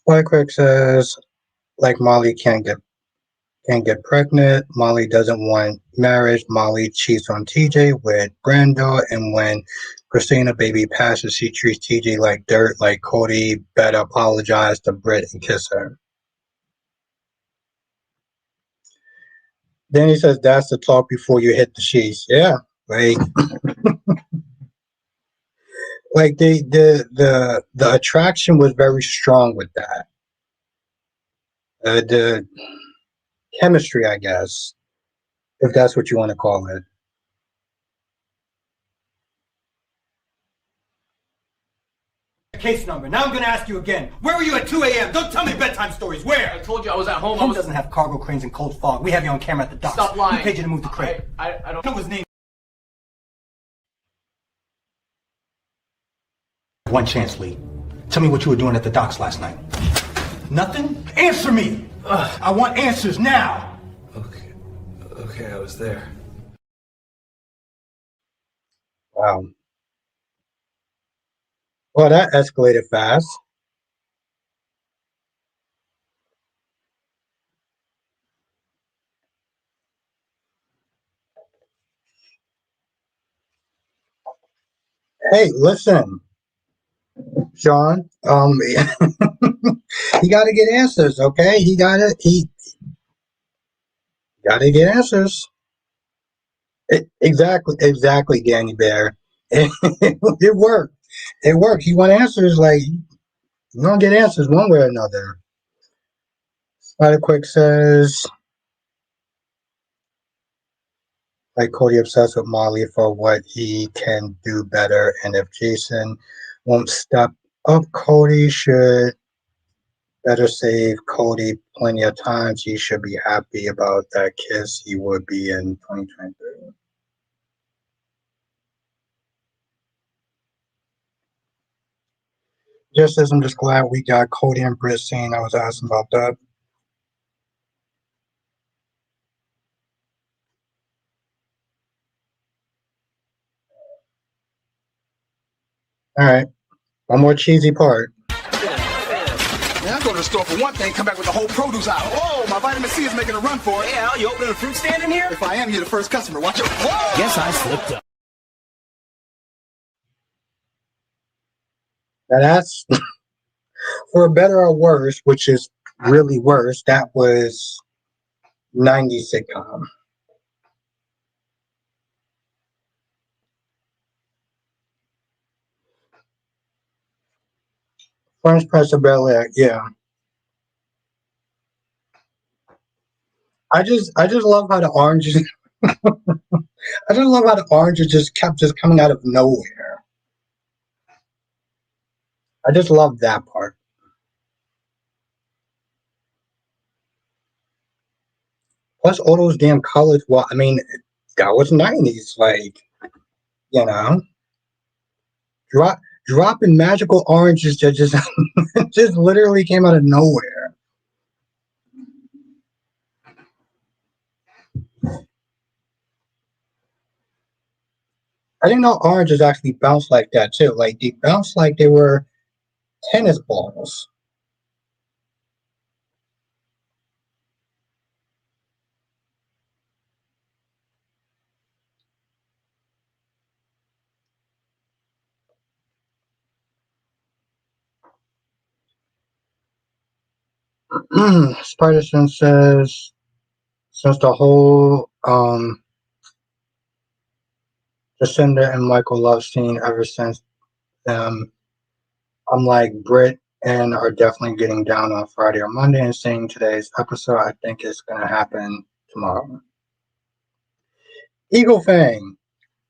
Speaker 1: Firecrack says, like Molly can't get pregnant. Molly doesn't want marriage. Molly cheats on TJ with Brando, and when Christina baby passes, she treats TJ like dirt. Like Cody better apologize to Britt and kiss her. Then he says, "That's the talk before you hit the sheets." Yeah, like the attraction was very strong with that. The chemistry, I guess, if that's what you want to call it.
Speaker 5: Case number. Now I'm going to ask you again. Where were you at 2 a.m.? Don't tell me bedtime stories. Where?
Speaker 6: I told you I was at home.
Speaker 5: Home doesn't have cargo cranes and cold fog. We have you on camera at the docks.
Speaker 6: Stop lying.
Speaker 5: Who paid you to move the crate?
Speaker 6: I don't
Speaker 5: know his name. One chance, Lee. Tell me what you were doing at the docks last night. Nothing? Answer me! I want answers now!
Speaker 3: Okay, I was there.
Speaker 1: Wow. Well, that escalated fast. Hey, listen, Sean. He got to get answers, okay? He got to get answers. Exactly, Danny Bear. It worked. It worked. He want answers. Like, you're gonna get answers one way or another. Spider Quick says, like Cody obsessed with Molly for what he can do better, and if Jason won't step up, Cody should Better save Cody plenty of times. He should be happy about that kiss. He would be in 2023. Just as I'm just glad we got Cody and Britt saying I was asking about that. All right. One more cheesy part.
Speaker 2: Man, I go to the store for one thing, come back with the whole produce aisle. Oh, my vitamin C is making a run for it.
Speaker 6: Yeah, you opening a fruit stand in here?
Speaker 2: If I am, you're the first customer. Watch it. Whoa!
Speaker 6: Guess I slipped up.
Speaker 1: Now that's for better or worse, which is really worse. That was 90s sitcom. Fresh Prince of Bel Air, yeah. I just love how the oranges I just love how the oranges just kept just coming out of nowhere. I just love that part. Plus all those damn colors. Well, I mean, that was 90s. Like, you know, drop dropping magical oranges that just just literally came out of nowhere. I didn't know oranges actually bounce like that too. Like they bounce like they were tennis balls. Spiderson says since the whole Jacinda and Michael love scene ever since them, I'm like Britt and are definitely getting down on Friday or Monday and seeing today's episode. I think it's gonna happen tomorrow. Eagle Fang.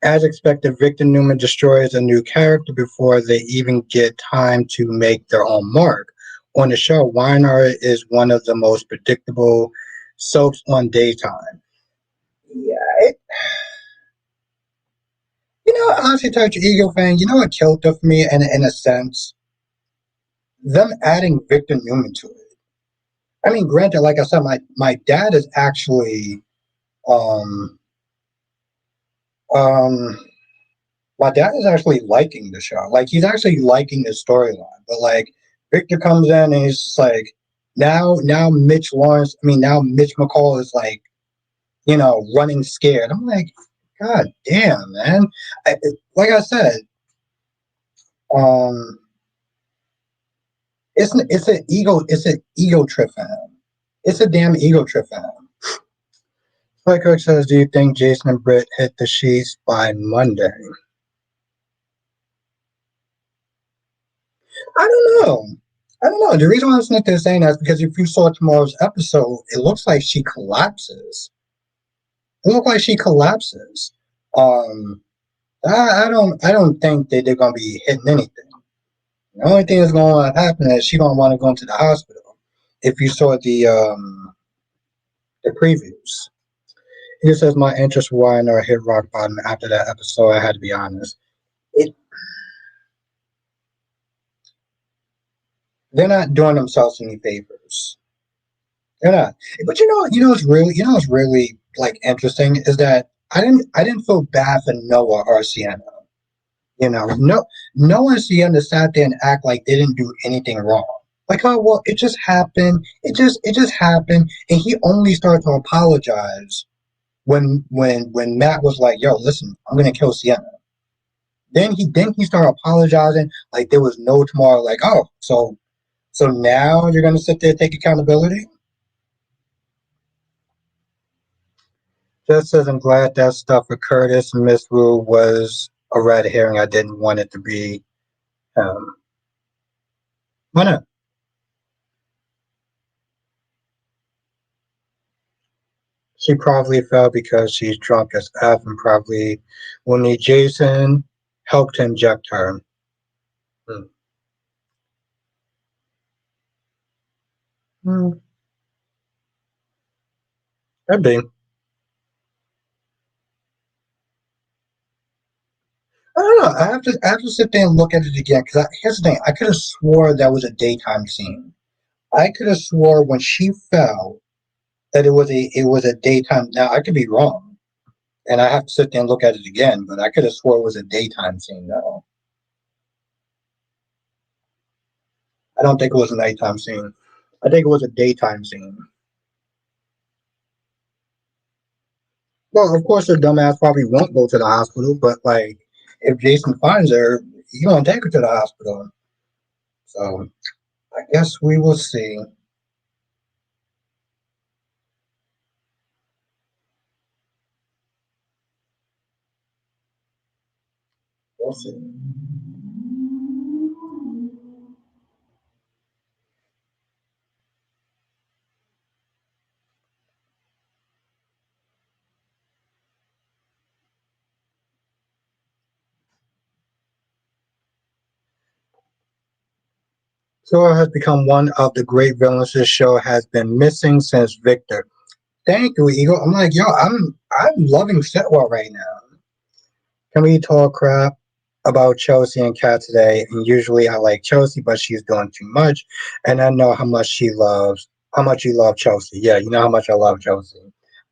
Speaker 1: As expected, Victor Newman destroys a new character before they even get time to make their own mark. On the show, Weiner is one of the most predictable soaps on daytime. Yeah, honestly, touch Eagle Fang. You know what killed it for me in a sense? Them adding Victor Newman to it. I mean, granted, like I said, my dad is actually um um my dad is actually liking the show. Like he's actually liking the storyline. But like Victor comes in and he's just like now Mitch Lawrence. I mean now Mitch McCall is like running scared. I'm like, God damn, man. Like I said, um, it's an ego trip for him. It's a damn ego trip for him. Like Kirk says, do you think Jason and Britt hit the sheets by Monday? I don't know. I don't know. The reason why I'm saying that is because if you saw tomorrow's episode, it looks like she collapses. It looks like she collapses. Um, I don't think that they're gonna be hitting anything. The only thing that's going to happen is she don't want to go into the hospital. If you saw the previews, it says my interest wine or hit rock bottom after that episode. I had to be honest. It They're not doing themselves any favors. They're not. But what's really like interesting is that I didn't feel bad for Noah or Sienna. Noah and Sienna sat there and act like they didn't do anything wrong. Like, oh well, it just happened. It just happened, and he only started to apologize when Matt was like, "Yo, listen, I'm gonna kill Sienna." Then he started apologizing like there was no tomorrow. Like, oh, so now you're gonna sit there and take accountability? Just as I'm glad that stuff with Curtis and Miss Wu was a red herring. I didn't want it to be. Why not? She probably fell because she's drunk as F and probably will need Jason help to inject her. Hmm. Hmm, could be. I don't know. I have to sit there and look at it again because here's the thing. I could have swore that was a daytime scene. I could have swore when she fell that it was a daytime. Now I could be wrong, and I have to sit there and look at it again. But I could have swore it was a daytime scene. Though I don't think it was a nighttime scene. I think it was a daytime scene. Well, of course, the dumbass probably won't go to the hospital, but like, if Jason finds her, he's gonna take her to the hospital. So I guess we will see. We'll see. Zora has become one of the great villains this show has been missing since Victor. Thank you, Eagle. I'm like, yo, I'm loving Sidwell right now. Can we talk crap about Chelsea and Kat today? And usually I like Chelsea, but she's doing too much. And I know how much you love Chelsea. Yeah, you know how much I love Chelsea.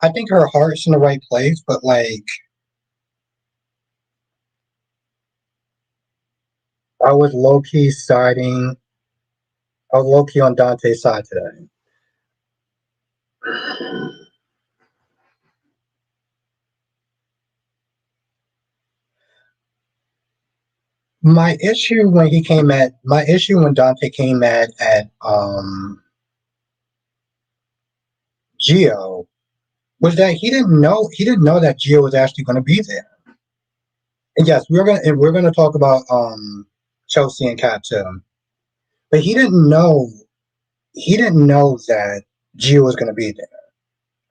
Speaker 1: I think her heart's in the right place, but like, I was low key siding, I was low key on Dante's side today. My issue when Dante came at Geo was that he didn't know that Geo was actually gonna be there. And yes, we're gonna talk about Chelsea and Cat too. But he didn't know that Geo was gonna be there.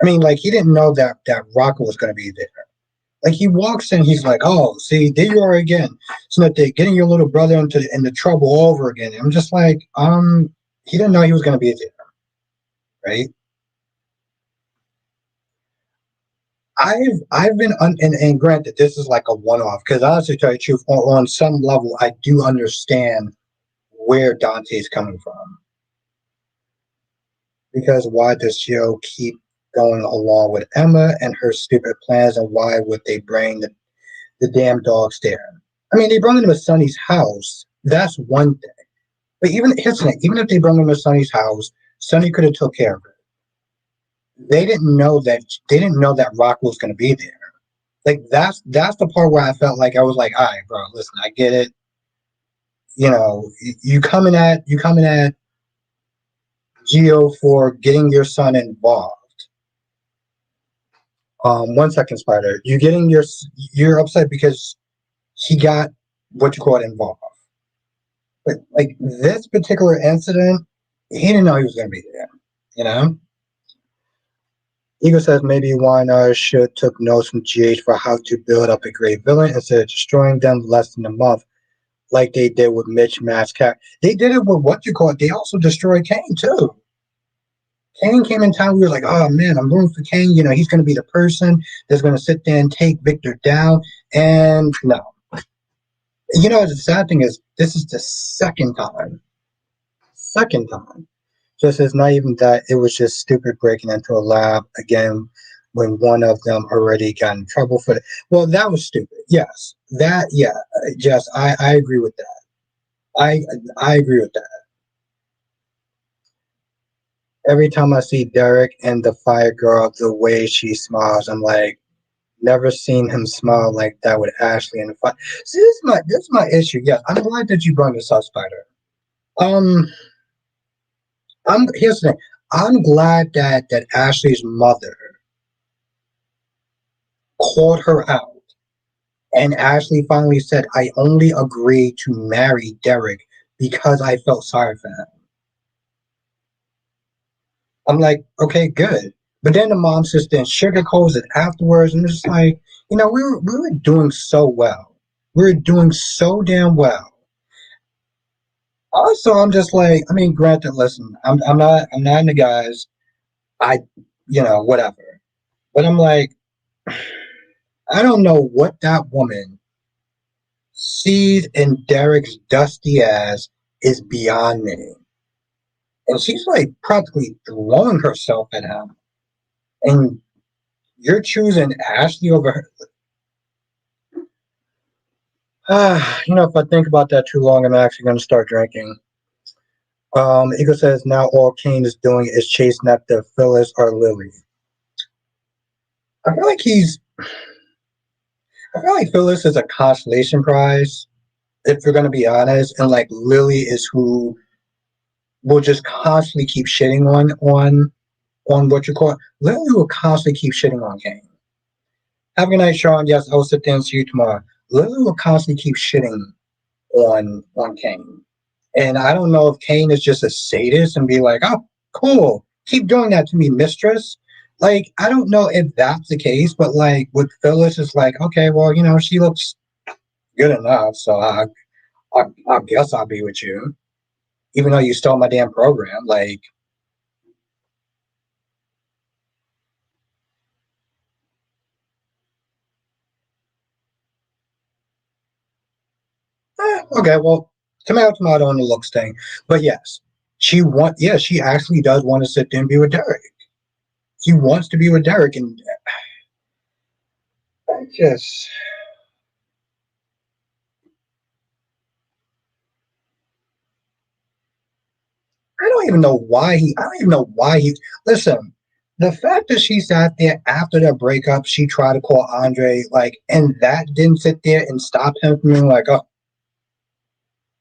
Speaker 1: I mean like he didn't know that Rocco was gonna be there. Like he walks in, he's like, "Oh, see, there you are again." So that they're getting your little brother into trouble all over again. I'm just like, he didn't know he was gonna be there, right? I've been and granted this is like a one off because honestly, to tell you the truth, on some level, I do understand where Dante's coming from because why does Joe keep going along with Emma and her stupid plans, and why would they bring the damn dogs there? I mean, they brought him to Sonny's house. That's one thing. But even if they brought him to Sonny's house, Sonny could have took care of it. They didn't know that Rock was going to be there. Like that's the part where I felt like I was like, all right, bro, listen, I get it. You know, you coming at Geo for getting your son involved. One second, Spider. You're upset because he got what you call it involved. But like this particular incident, he didn't know he was going to be there. You know. Eagle says maybe Warner should took notes from GH for how to build up a great villain instead of destroying them less than a month, like they did with Mitch Mascat. They did it with what you call it. They also destroyed Kane too. Kane came in town. We were like, oh man, I'm rooting for Kane. You know, he's going to be the person that's going to sit there and take Victor down. And no, you know, the sad thing is, this is the second time. Second time. Just as not even that, it was just stupid breaking into a lab again when one of them already got in trouble for it. Well, that was stupid. Yes, that yeah, Jess, I agree with that. I agree with that. Every time I see Derek and the fire girl, the way she smiles, I'm like, never seen him smile like that with Ashley in the fire. See, this is my issue. Yes, I'm glad that you brought this up, Spider. Um, here's the thing. I'm glad that Ashley's mother called her out. And Ashley finally said, I only agreed to marry Derek because I felt sorry for him. I'm like, okay, good. But then the mom sister and sugarcoats it afterwards, and it's like, you know, we were doing so well. We were doing so damn well. Also, I'm just like, I mean, granted, listen, I'm not into guys. I, whatever. But I'm like, I don't know what that woman sees in Derek's dusty ass is beyond me. And she's like practically throwing herself at him. And you're choosing Ashley over her. If I think about that too long, I'm actually going to start drinking. Eagle says now all Kane is doing is chasing after Phyllis or Lily. I feel like he's. I feel like Phyllis is a consolation prize, if we're going to be honest, and like Lily is who will just constantly keep shitting on what you call it. Lily will constantly keep shitting on Kane. Have a good night, Sean. Yes, I will sit there and see you tomorrow. Lily will constantly keep shitting on Kane. And I don't know if Kane is just a sadist and be like, oh, cool, keep doing that to me, mistress. Like, I don't know if that's the case, but like with Phyllis, it's like, okay, well, she looks good enough, so I guess I'll be with you, even though you stole my damn program. Like, okay, well, tomato, tomato on the looks thing. But yes, she actually does want to sit there and be with Derek. He wants to be with Derek, and I just. I don't even know why he. Listen, the fact that she sat there after their breakup, she tried to call Andre, like, and that didn't sit there and stop him from being like, oh,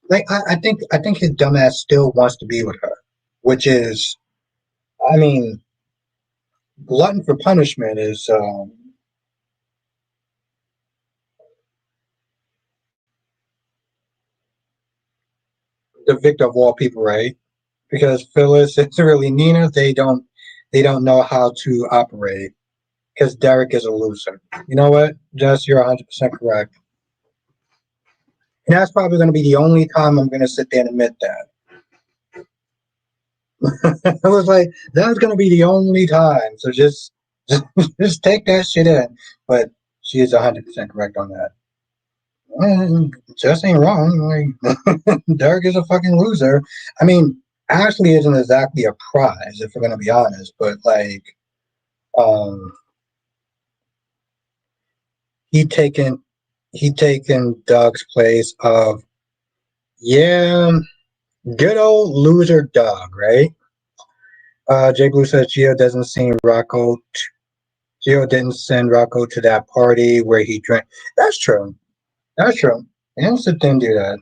Speaker 1: like I think his dumbass still wants to be with her, which is, I mean, glutton for punishment is the victor of all people, right? Because Phyllis and really Nina, they don't know how to operate because Derek is a loser. You know what? Jess, you're 100% correct. And that's probably going to be the only time I'm going to sit there and admit that. I was like, that's going to be the only time. So just, just take that shit in. But she is 100% correct on that. Just ain't wrong. Like, Derek is a fucking loser. I mean, Ashley isn't exactly a prize, if we're going to be honest. But like, um, he taken he taken Doug's place of, yeah, good old loser Doug, right? Jay Blue says Gio didn't send Rocco to that party where he drank. That's true. That's true. He didn't sit there and do that.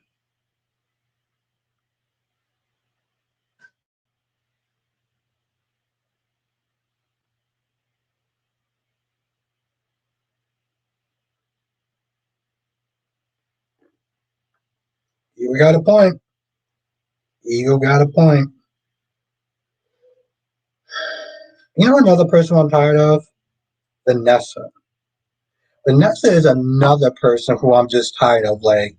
Speaker 1: Eagle got a point. Eagle got a point. You know another person I'm tired of? Vanessa. Vanessa is another person who I'm just tired of. Like,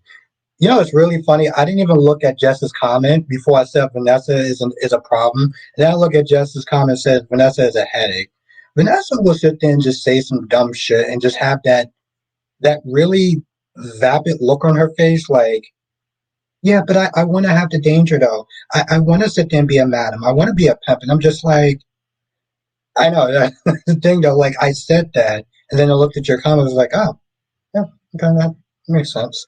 Speaker 1: it's really funny. I didn't even look at Jess's comment before I said Vanessa is a problem. And then I look at Jess's comment and says Vanessa is a headache. Vanessa will sit there and just say some dumb shit and just have that really vapid look on her face, like, yeah, but I want to have the danger though. I want to sit there and be a madam. I want to be a pimp. And I'm just like, I know that's the thing though. Like, I said that, and then I looked at your comment. I was like, oh, yeah, okay, that makes sense.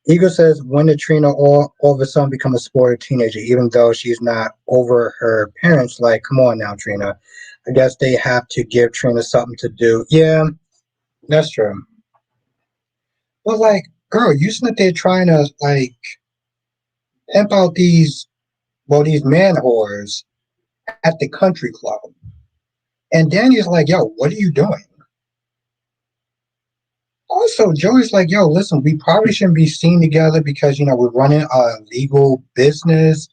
Speaker 1: Ego says, when did Trina all of a sudden become a spoiled teenager, even though she's not over her parents? Like, come on now, Trina. I guess they have to give Trina something to do. Yeah, that's true. But like, girl, you sit there trying to like pimp out these man whores at the country club. And Danny's like, yo, what are you doing? Also, Joey's like, yo, listen, we probably shouldn't be seen together because, we're running a legal business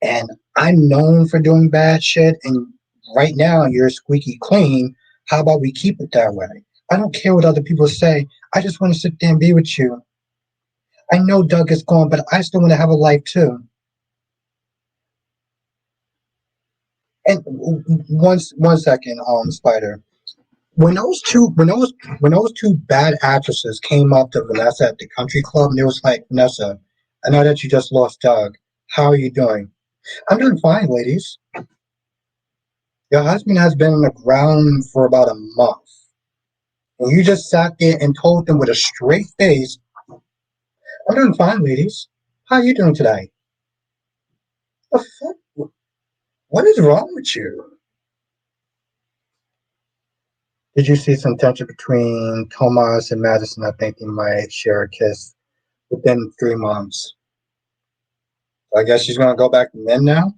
Speaker 1: and I'm known for doing bad shit. And right now you're squeaky clean. How about we keep it that way? I don't care what other people say. I just want to sit there and be with you. I know Doug is gone, but I still want to have a life too. And one second, Spider. When those two bad actresses came up to Vanessa at the country club, and it was like, Vanessa, I know that you just lost Doug. How are you doing? I'm doing fine, ladies. Your husband has been on the ground for about a month. And you just sat there and told them with a straight face, I'm doing fine, ladies. How are you doing today? The fuck? What is wrong with you? Did you see some tension between Tomas and Madison? I think they might share a kiss within 3 months. So I guess she's gonna go back to men now.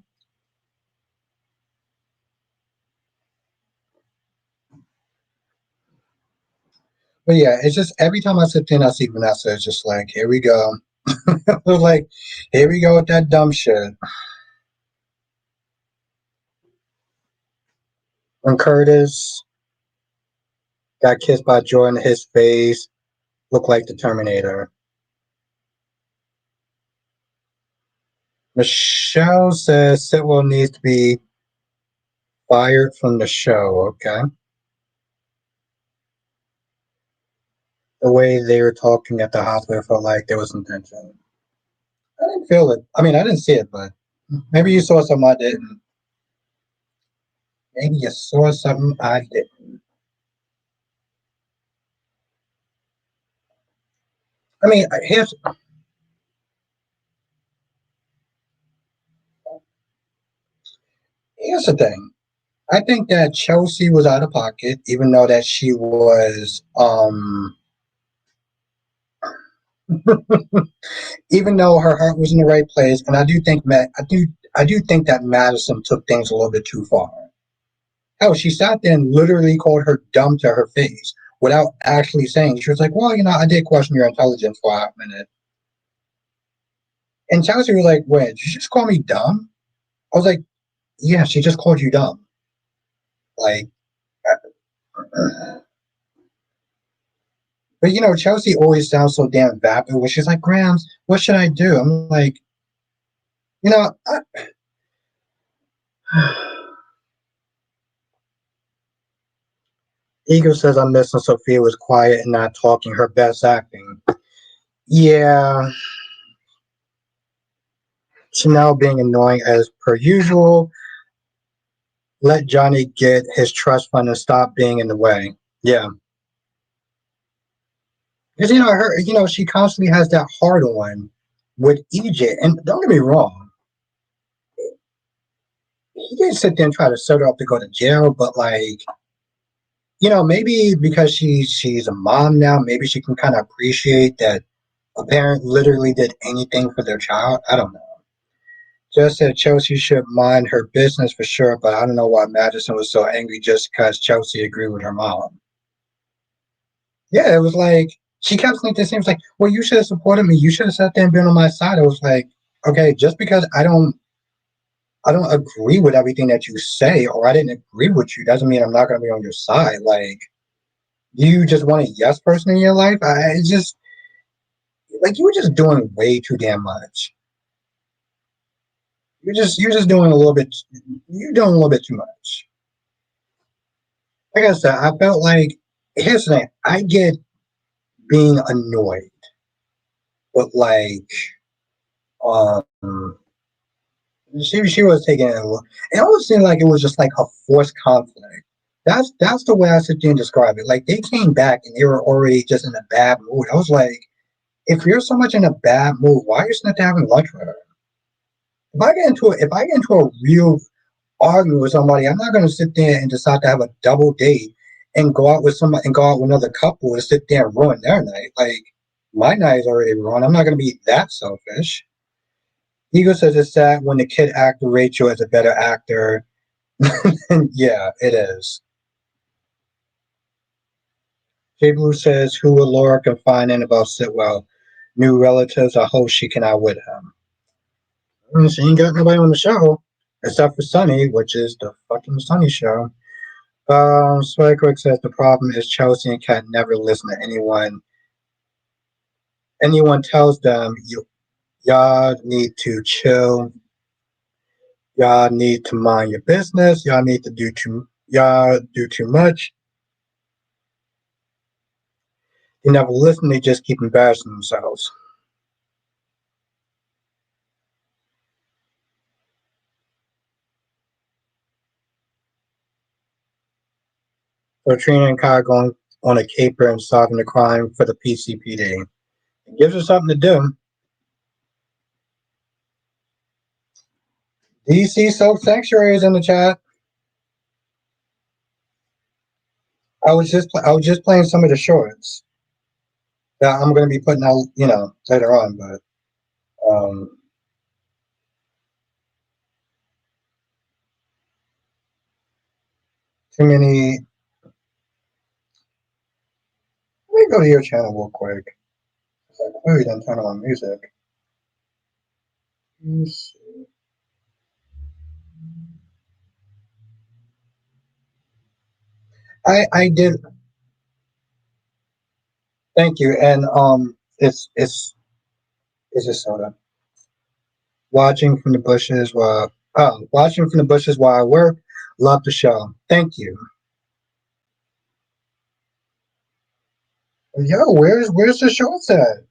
Speaker 1: But yeah, it's just every time I sit there and I see Vanessa, it's just like, here we go. Like, here we go with that dumb shit. When Curtis got kissed by Jordan, his face looked like the Terminator. Michelle says Sidwell needs to be fired from the show. Okay. The way they were talking at the hospital felt like there was some tension. I didn't feel it. I mean, I didn't see it, but maybe you saw something I didn't. Maybe you saw something I didn't. I mean, here's the thing. I think that Chelsea was out of pocket, even though that she was, even though her heart was in the right place. And I do think that Madison took things a little bit too far. Hell, she sat there and literally called her dumb to her face without actually saying. She was like, "Well, I did question your intelligence for a half minute." And Chelsea was like, "Wait, did you just call me dumb?" I was like, "Yeah, she just called you dumb." Like, but Chelsea always sounds so damn vapid when she's like, "Grams, what should I do?" I'm like, you know, I, Ego says I'm missing Sophia was quiet and not talking her best acting. Yeah, Chanel being annoying as per usual. Let Johnny get his trust fund and stop being in the way. Yeah. Because she constantly has that hard on with EJ. And don't get me wrong, he didn't sit there and try to set her up to go to jail, but like, maybe because she's a mom now, maybe she can kind of appreciate that a parent literally did anything for their child. I don't know. Just said Chelsea should mind her business for sure, but I don't know why Madison was so angry just because Chelsea agreed with her mom. Yeah, it was like she kept saying this. It was like, well, you should have supported me. You should have sat there and been on my side. I was like, okay, just because I don't agree with everything that you say, or I didn't agree with you, doesn't mean I'm not going to be on your side. Like, you just want a yes person in your life. I just like you were just doing way too damn much. You're just doing a little bit. You're doing a little bit too much. Like I said, I felt like here's the thing. I get being annoyed, but like, um, she was taking it. It almost seemed like it was just like a forced conflict. That's the way I sit there and describe it. Like they came back and they were already just in a bad mood. I was like, if you're so much in a bad mood, why are you not having lunch with her? If I get into a real argument with somebody, I'm not going to sit there and decide to have a double date and go out with somebody and go out with another couple and sit there and ruin their night. Like my night is already ruined. I'm not going to be that selfish. Ego says it's sad when the kid actor Rachel is a better actor. Yeah, it is. J Blue says who will Laura confide in about Sitwell? New relatives. I hope she can outwit him. She ain't got nobody on the show except for Sunny, which is the fucking Sunny show. Swagquick says the problem is Chelsea and Kat never listen to anyone anyone tells them y'all need to chill, y'all need to mind your business, y'all do too much. They never listen, they just keep embarrassing themselves. So Trina and Kai going on a caper and solving the crime for the PCPD. It gives us something to do. DC Soap Sanctuary is in the chat. I was just playing some of the shorts that I'm going to be putting out, later on. But too many. Let me go to your channel real quick. I clearly didn't turn on music. I did. Thank you. And it's a soda. Watching from the bushes while I work. Love the show. Thank you. Yo, where's the shorts at?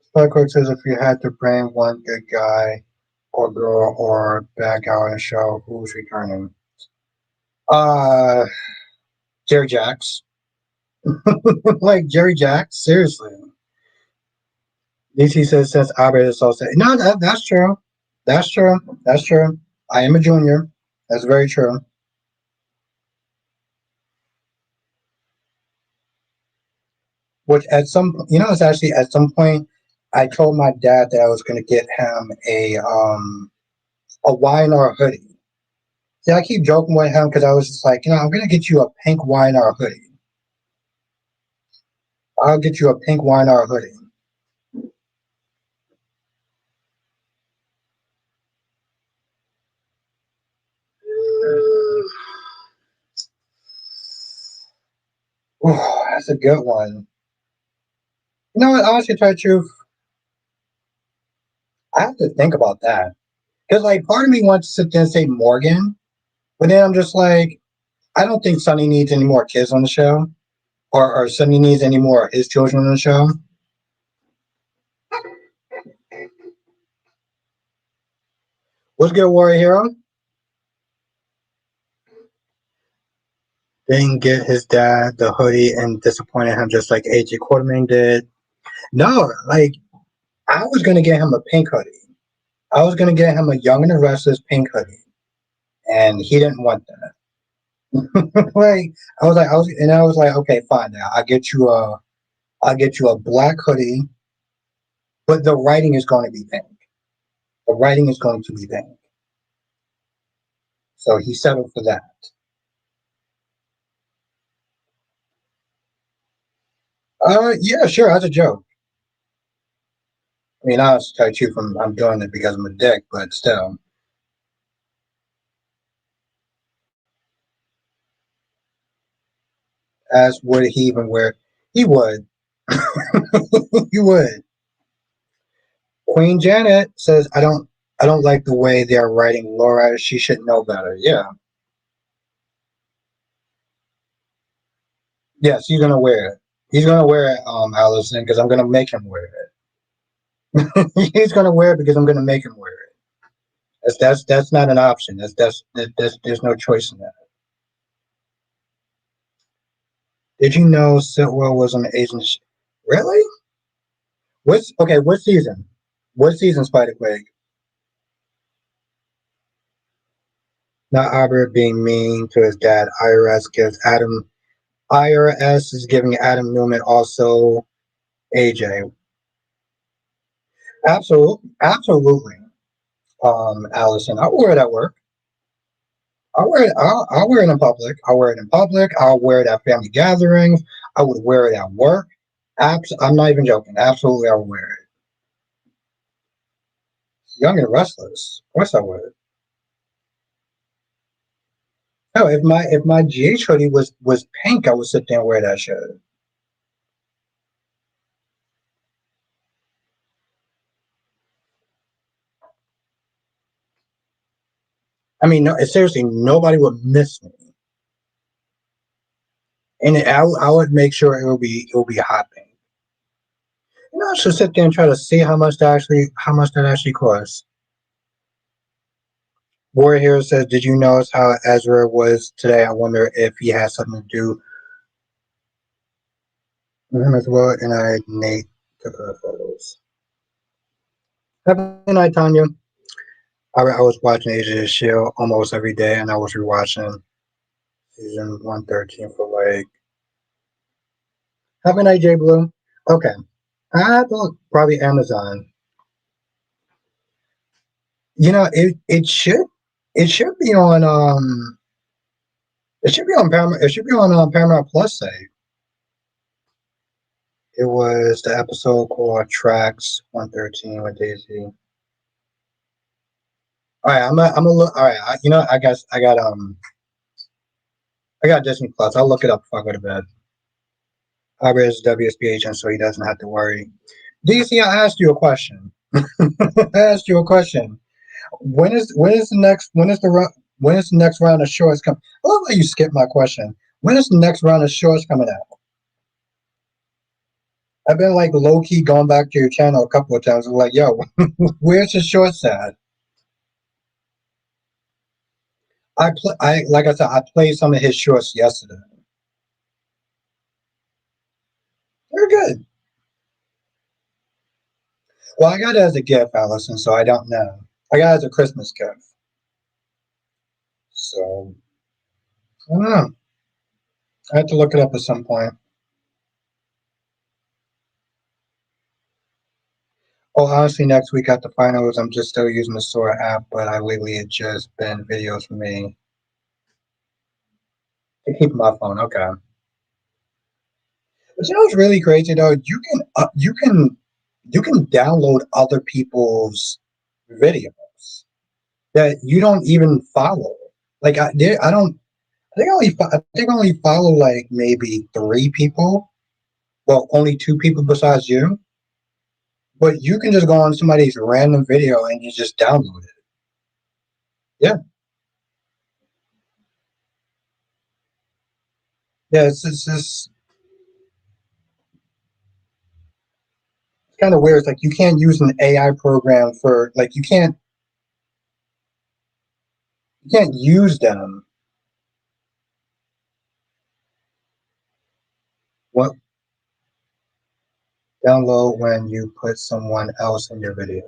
Speaker 1: Sparkle says if you had to bring one good guy or girl or bad guy on the show, who's returning? Uh, Jerry Jacks. Like Jerry Jacks, seriously. DC says since Albert is so sad. No, that's true. That's true. That's true. I am a junior. That's very true. Which it's actually at some point, I told my dad that I was going to get him a Y&R hoodie. See, I keep joking with him because I was just like, I'm going to get you a pink Y&R hoodie. I'll get you a pink Y&R hoodie. Ooh, that's a good one. You know what? Honestly, to tell you the truth, I have to think about that. Because, like, part of me wants to sit there and say Morgan, but then I'm just like, I don't think Sonny needs any more kids on the show, or Sonny needs any more of his children on the show. What's good, Warrior Hero? Didn't get his dad the hoodie and disappointed him just like AJ Quarterman did. No, like, I was going to get him a pink hoodie. I was going to get him a Young and the Restless pink hoodie, and he didn't want that. Like, I was like, okay, fine. Now I'll get you a black hoodie, but the writing is going to be pink. The writing is going to be pink. So he settled for that. Yeah, sure, that's a joke. I mean, I'll tell you from I'm doing it because I'm a dick, but still. As would he even wear? He would. He would. Queen Janet says, I don't like the way they are writing Laura. She should know better. Yeah. Yes, he's gonna wear it. He's gonna wear it, Allison, because I'm gonna make him wear it. He's gonna wear it because I'm gonna make him wear it. That's not an option. That's there's no choice in that. Did you know Sidwell was on the Asian? Really? What season? What season, Spider Quake? Not Albert being mean to his dad. IRS is giving Adam Newman also AJ. Absolutely. Allison, I'll wear it at work. I'll wear it in public. I'll wear it in public. I'll wear it at family gatherings. I would wear it at work. I'm not even joking. Absolutely, I would wear it. Young and Restless. Of course I would. No, if my GH hoodie was pink, I would sit there and wear that shit. I mean, no, seriously, nobody would miss me, and I would make sure it will be hot pink. I should sit there and try to see how much that actually costs. Warrior Hero says, "Did you notice how Ezra was today? I wonder if he has something to do with him as well." And Nate took her photos. Have a good night, Tanya. I was watching Age of the Shield almost every day, and I was rewatching season 113 for like. Have a night, J Blue. Okay, I have to look probably Amazon. It should be on Paramount Plus. Say it was the episode called Tracks 113 with Daisy. All right, I'm a look. All right, I guess I got Disney Plus. I'll look it up before I go to bed. Ira is a WSB agent, so he doesn't have to worry. DC, I asked you a question. I asked you a question. When is the next round of shorts coming? I love how you skipped my question. When is the next round of shorts coming out? I've been like low key going back to your channel a couple of times. I'm like, yo, where's the shorts at? I like I said, I played some of his shorts yesterday. They're good. Well, I got it as a gift, Allison, so I don't know. I got it as a Christmas gift. So I don't know. I have to look it up at some point. Oh, honestly, next week at the finals, I'm just still using the Sora app, but I lately it's just been videos for me to keep my phone. Okay. But what's really crazy though? You can download other people's videos that you don't even follow. Like I don't. I think I only follow like maybe three people. Well, only two people besides you. But you can just go on somebody's random video and you just download it. Yeah, yeah. It's just kind of weird. It's like you can't use an AI program for like you can't use them. What download when you put someone else in your video?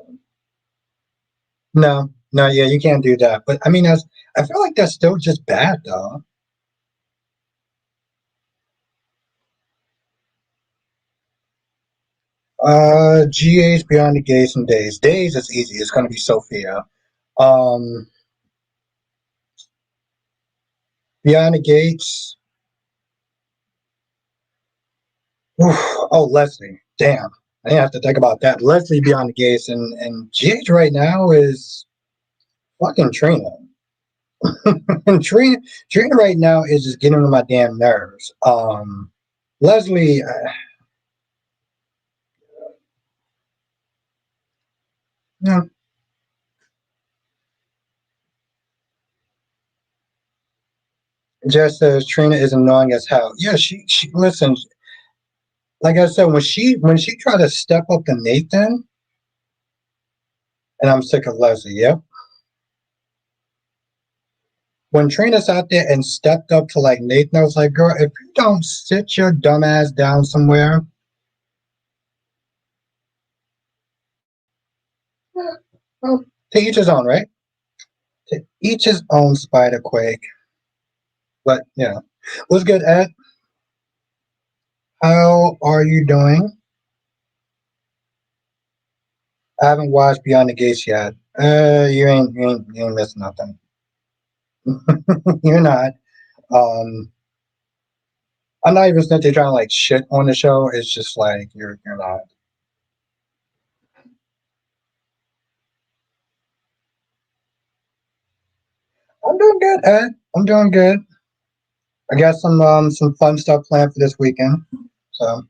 Speaker 1: No, no, yeah, you can't do that. But I mean, I feel like that's still just bad though. GH Beyond the Gates and Days. Days is easy. It's gonna be Sophia. Um, Beyond the Gates. Oof, oh, Leslie. Damn. I didn't have to think about that. Leslie Beyond the Gates and GH right now is fucking Trina. And Trina right now is just getting on my damn nerves. Leslie, yeah, just says Trina is annoying as hell. Yeah, she listen. Like I said, when she tried to step up to Nathan, and I'm sick of Leslie. Yep. When Trina's out there and stepped up to like Nathan, I was like, girl, if you don't sit your dumb ass down somewhere, well, to each his own, right? To each his own, Spider Quake. But yeah, what's good, Ed? How are you doing? I haven't watched Beyond the Gates yet. You ain't missing nothing. You're not. Um, I'm not even simply trying to like shit on the show. It's just like you're not. I'm doing good, Ed. I'm doing good. I got some fun stuff planned for this weekend. So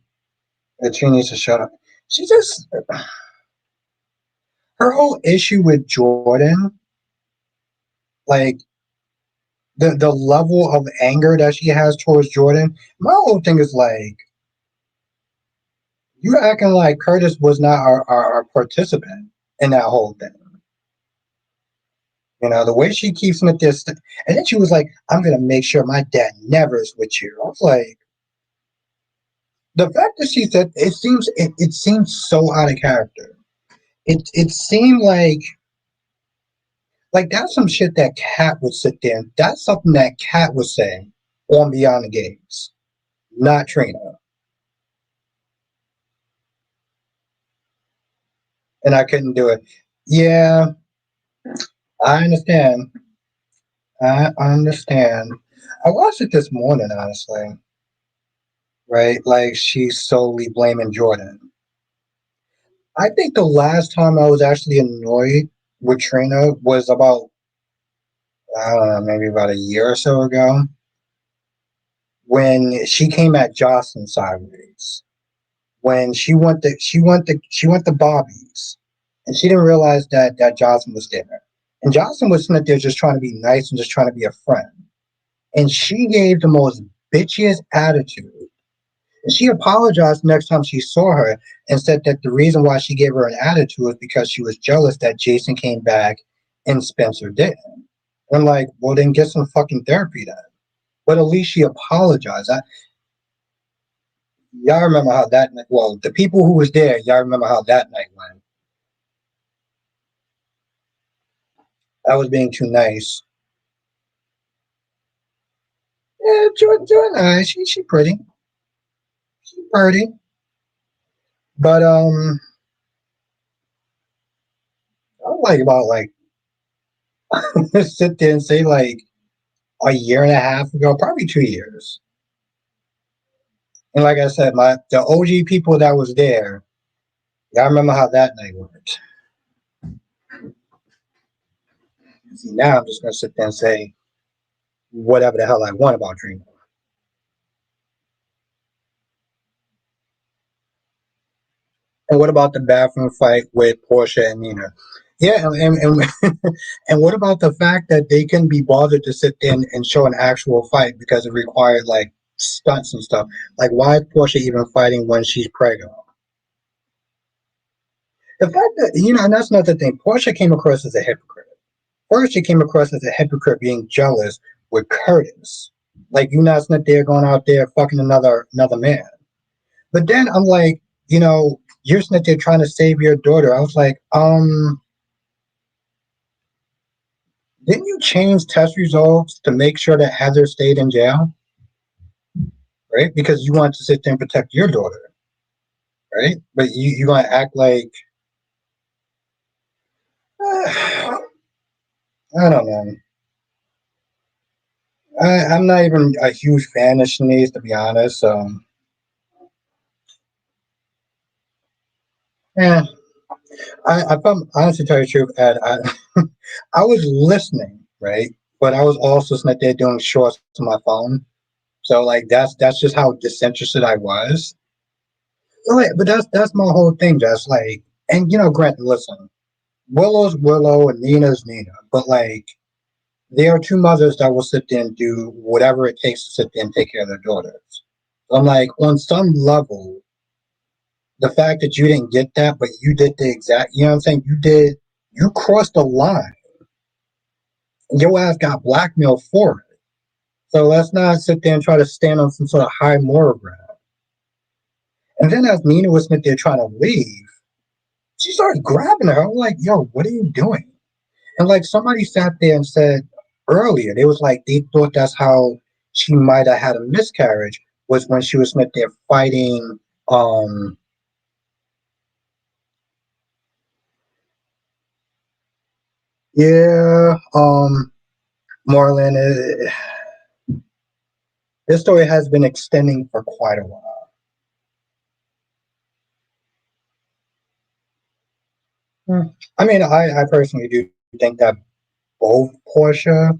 Speaker 1: she needs to shut up. She just her whole issue with Jordan, like the level of anger that she has towards Jordan. My whole thing is like you acting like Curtis was not our participant in that whole thing. You know, the way she keeps him at this, and then she was like, "I'm gonna make sure my dad never is with you." I was like, the fact that she said it seems so out of character. It seemed like that's some shit that Cat would sit there. And that's something that Cat would say on Beyond the Gates, not Trina. And I couldn't do it. Yeah, I understand. I understand. I watched it this morning, honestly. Right, like she's solely blaming Jordan. I think the last time I was actually annoyed with Trina was about, I don't know, maybe about a year or so ago when she came at Jocelyn sideways. When she went to Bobby's and she didn't realize that Jocelyn was there. And Jocelyn was sitting there just trying to be nice and just trying to be a friend. And she gave the most bitchiest attitude. And she apologized next time she saw her and said that the reason why she gave her an attitude was because she was jealous that Jason came back and Spencer didn't. I'm like, well, then get some fucking therapy then. But at least she apologized. Y'all remember how that night, well, the people who was there, y'all remember how that night went. I was being too nice. Yeah, Jordan nice. She pretty. She pretty. But I would like about like sit there and say like a year and a half ago, probably 2 years. And like I said, the OG people that was there, y'all remember how that night went. See, now I'm just gonna sit there and say whatever the hell I want about Dream. And what about the bathroom fight with Portia and Nina? Yeah, and and what about the fact that they can be bothered to sit there and show an actual fight because it required like stunts and stuff? Like, why is Portia even fighting when she's pregnant? The fact that and that's another thing. Portia came across as a hypocrite. First, she came across as a hypocrite being jealous with Curtis. Like you not sitting there going out there fucking another man. But then I'm like, you're sitting there trying to save your daughter. I was like, didn't you change test results to make sure that Heather stayed in jail? Right? Because you wanted to sit there and protect your daughter. Right? But you're gonna act like I don't know. I'm not even a huge fan of Shanice, to be honest. Yeah, if I'm honest to tell you the truth, Ed, I was listening, right? But I was also sitting there doing shorts to my phone. So like that's just how disinterested I was. So, like, but that's my whole thing, just like, and granted, listen, Willow's Willow and Nina's Nina, but like there are two mothers that will sit there and do whatever it takes to sit there and take care of their daughters. So I'm like, on some level, the fact that you didn't get that, but you did the exact, you know what I'm saying? You crossed the line. Your ass got blackmailed for it. So let's not sit there and try to stand on some sort of high moral ground. And then as Nina was sitting there trying to leave, she started grabbing her. I'm like, yo, what are you doing? And like somebody sat there and said earlier, they was like, they thought that's how she might have had a miscarriage was when she was sitting there fighting, yeah, Marlon, this story has been extending for quite a while. I mean, I personally do think that both Portia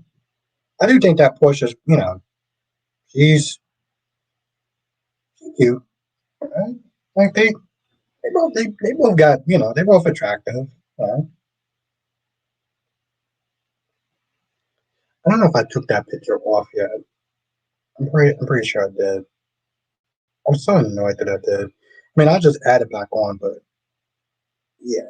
Speaker 1: I do think that Portia's, she's cute. Right? Like they both got, they're both attractive. Uh, I don't know if I took that picture off yet. I'm pretty sure I did. I'm so annoyed that I did. I mean, I'll just add it back on, but yeah.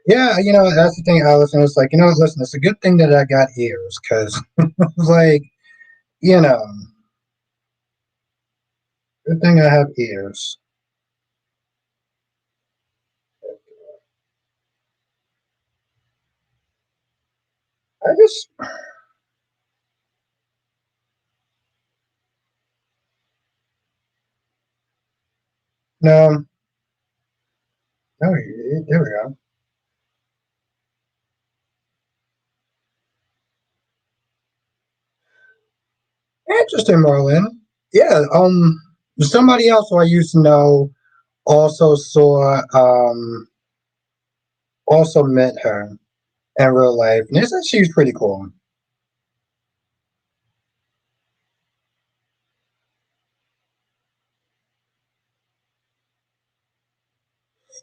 Speaker 1: Yeah, that's the thing, Allison. It's like, listen, it's a good thing that I got ears because it's like, you know, good thing I have ears. I just, no, no, there we go. Interesting, Marlon. Yeah, somebody else who I used to know also also met her in real life, and they said she was pretty cool.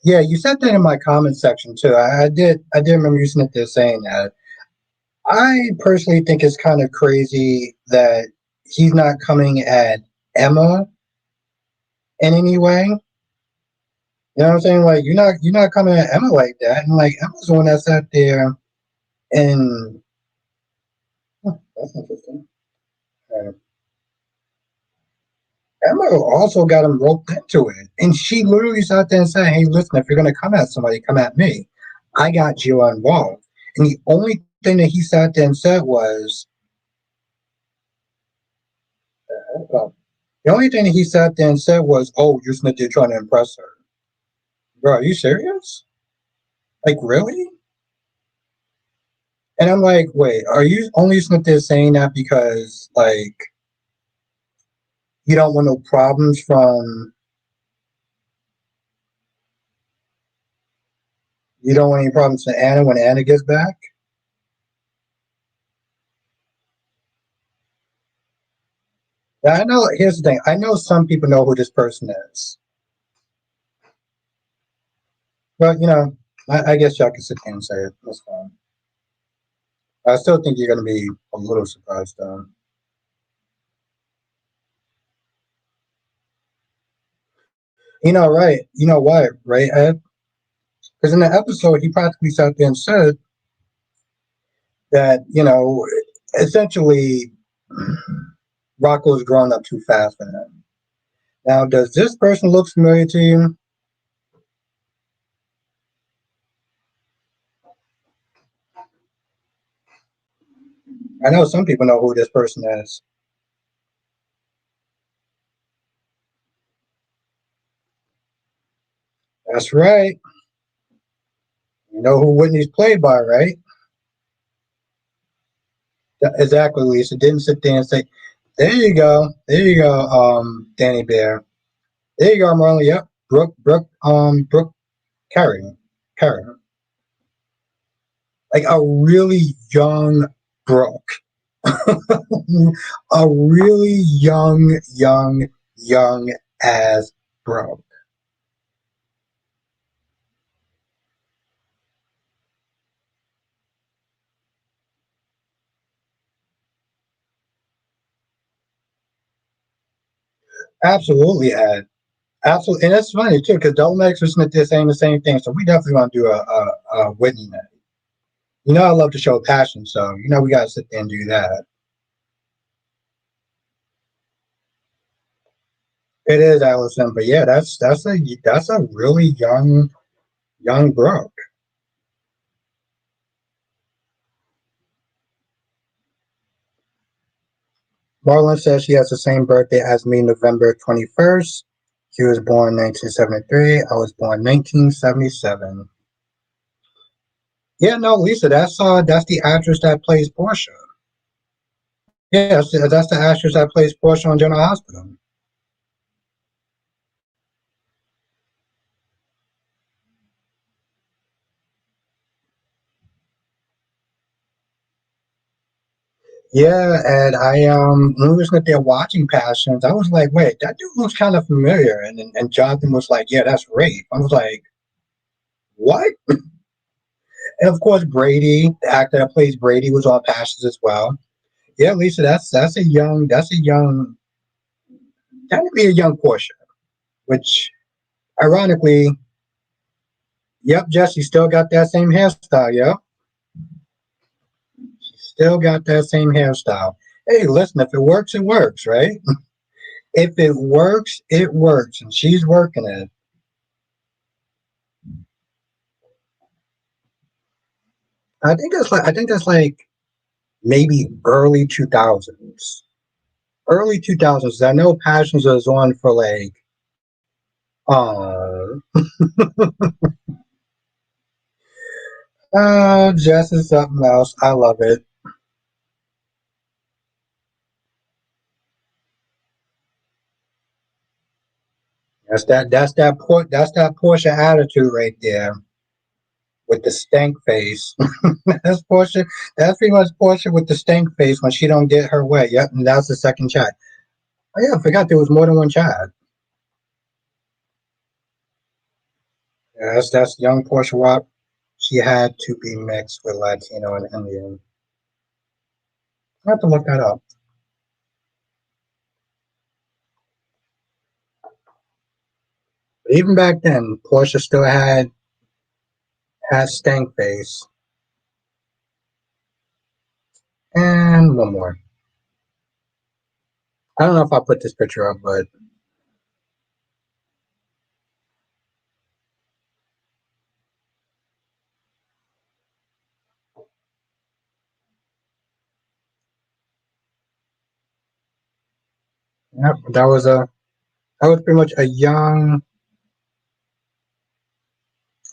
Speaker 1: Yeah, you said that in my comment section too. I did remember you sitting there saying that. I personally think it's kind of crazy that he's not coming at Emma in any way. You know what I'm saying? Like you're not coming at Emma like that. And like Emma's the one that sat there and that's interesting. Uh, Emma also got him roped into it. And she literally sat there and said, hey, listen, if you're gonna come at somebody, come at me. I got you involved. And the only thing that he sat there and said was the only thing that he sat there and said was, oh, you're sitting there trying to impress her. Bro, are you serious? Like, really? And I'm like, wait, are you only sitting there saying that because, like, you don't want no problems from, you don't want any problems from Anna when Anna gets back? Now, I know, here's the thing. I know some people know who this person is. But, I guess y'all can sit there and say it. That's fine. I still think you're going to be a little surprised, though. Right. You know why, right, Ed? Because in the episode, he practically sat there and said that, essentially Rocco's grown up too fast for him. Now, does this person look familiar to you? I know some people know who this person is. That's right. You know who Whitney's played by, right? Exactly, Lisa. Didn't sit there and say, there you go. There you go, Danny Bear. There you go, Marlon. Yep. Brooke Carey. Carey. Like a really young Brooke. A really young as Brooke. Absolutely, Ed. Absolutely, and it's funny too because Double X was saying the same thing. So we definitely want to do a Whitney night. I love to show passion, so we got to sit there and do that. It is Allison, but yeah, that's a really young Brooke. Marlon says she has the same birthday as me, November 21st. She was born 1973. I was born 1977. Yeah, no, Lisa, that's the actress that plays Portia. Yeah, that's the actress that plays Portia on General Hospital. Yeah, and when we was sitting there watching Passions, I was like, wait, that dude looks kind of familiar. And Jonathan was like, yeah, that's Rafe. I was like, what? And of course, Brady, the actor that plays Brady, was on Passions as well. Yeah, Lisa, that's a young, technically a young Portia, which ironically, yep, Jesse still got that same hairstyle. Yep, still got that same hairstyle. Hey, listen, if it works, it works, right? If it works, it works, and she's working it. I think that's like maybe early 2000s. I know Passions was on for like, uh, Jess is something else. I love it. That's that Portia attitude right there with the stank face. that's Portia. That's pretty much Portia with the stank face when she don't get her way. Yep, and that's the second chat. Oh yeah, I forgot there was more than one chat. Yeah, that's young Portia Rock. She had to be mixed with Latino and Indian. I have to look that up. But even back then, Portia still had stank face. And one more. I don't know if I put this picture up, but yep, that was pretty much a young.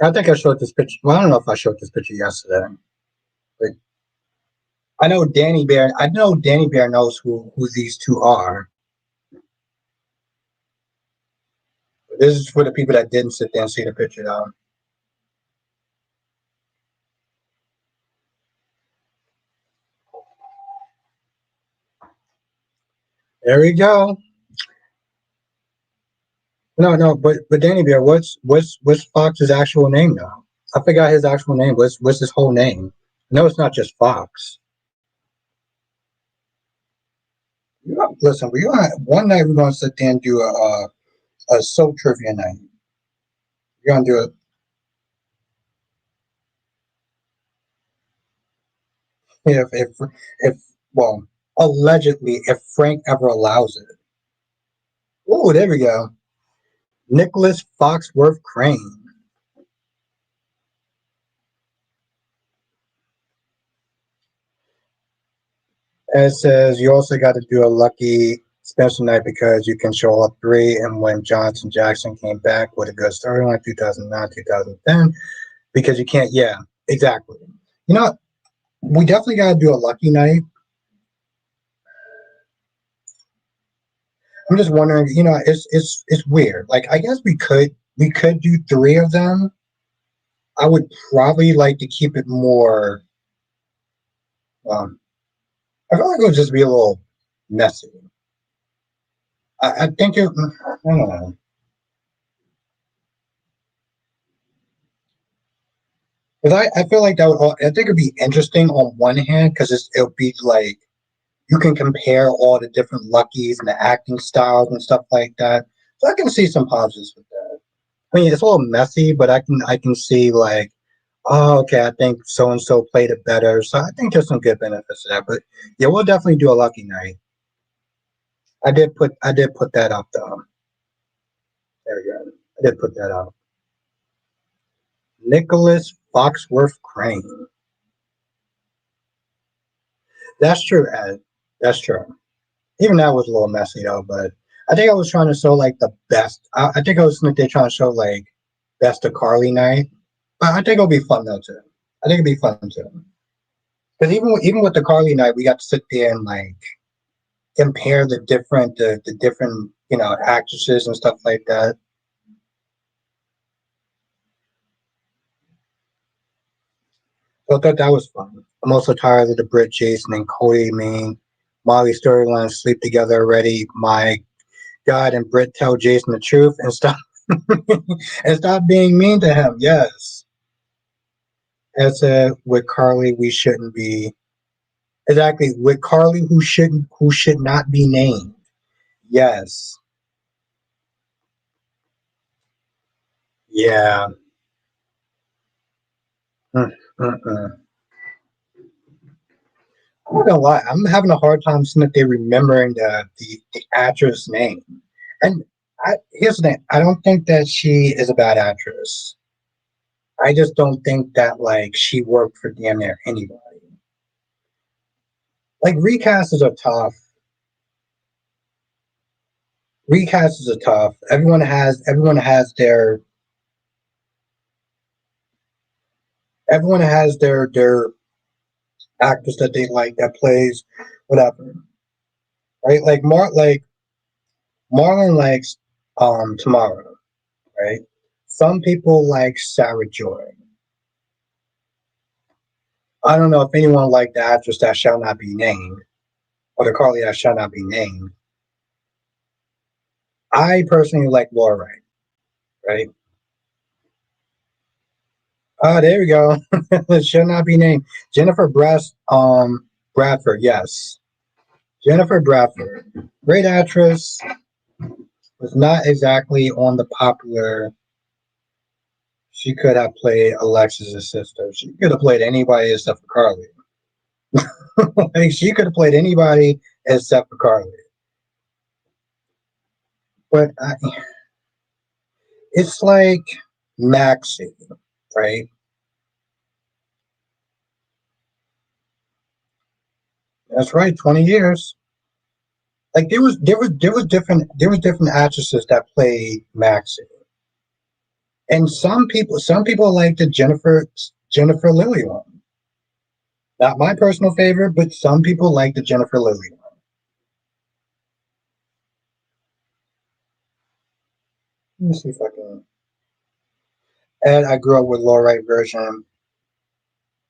Speaker 1: I think I showed this picture. Well, I don't know if I showed this picture yesterday, but I know Danny Bear knows who these two are. But this is for the people that didn't sit there and see the picture, though. There we go. No, no, but Danny Bear, what's Fox's actual name now? I forgot his actual name. What's his whole name? No, it's not just Fox. Listen, we gonna one night we're gonna sit there and do a soap trivia night. We're gonna do it if well allegedly if Frank ever allows it. Oh, there we go. Nicholas Foxworth Crane. And it says you also got to do a lucky special night because you can show up three. And when Johnson Jackson came back with a good storyline, 2009, 2010, because you can't. Yeah, exactly. You know, we definitely got to do a lucky night. I'm just wondering. It's weird. Like I guess we could do three of them. I would probably like to keep it more. Um, I feel like it would just be a little messy. I think it. I don't know. Because I feel like I think it'd be interesting on one hand because it'll be like you can compare all the different Luckies and the acting styles and stuff like that. So I can see some positives with that. I mean, it's a little messy, but I can see like, oh, okay, I think so and so played it better. So I think there's some good benefits to that. But yeah, we'll definitely do a Lucky night. I did put that up though. There we go. I did put that up. Nicholas Foxworth Crane. That's true, Ed. That's true. Even that was a little messy though, but I think I was trying to show like the best. I think I was thinking trying to show like best of Carly night, but I think it'll be fun though too. I think it'll be fun too because even with the Carly night, we got to sit there and like compare the different actresses and stuff like that. So I thought that was fun. I'm also tired of the Brit, Jason, and Cody mean Molly storylines sleep together already. My God, and Brit tell Jason the truth and stop and stop being mean to him. Yes. As with Carly, we shouldn't be exactly with Carly who should not be named. Yes. Yeah. Mm, mm-mm. I'm not gonna lie, I'm having a hard time seeing if they're remembering the actress name. And here's the thing, I don't think that she is a bad actress. I just don't think that like she worked for damn near anybody. Like recasts are tough. Recasts are tough. Everyone has their actors that they like that plays whatever. Right? Like Marlon likes Tamara, right? Some people like Sarah Joy. I don't know if anyone liked the actress that shall not be named, or the Carly that shall not be named. I personally like Laura Wright, right? Oh, there we go. Shall not be named. Jennifer Bradford, yes. Jennifer Bradford. Great actress. Was not exactly on the popular. She could have played Alexis's sister. She could have played anybody except for Carly. Like she could have played anybody except for Carly. But it's like Maxie, right? That's right, 20 years. Like there was different actresses that played Maxie. And some people like the Jennifer Lilly one. Not my personal favorite, but some people like the Jennifer Lilly one. Let me see if I can. And I grew up with Laura Wright version,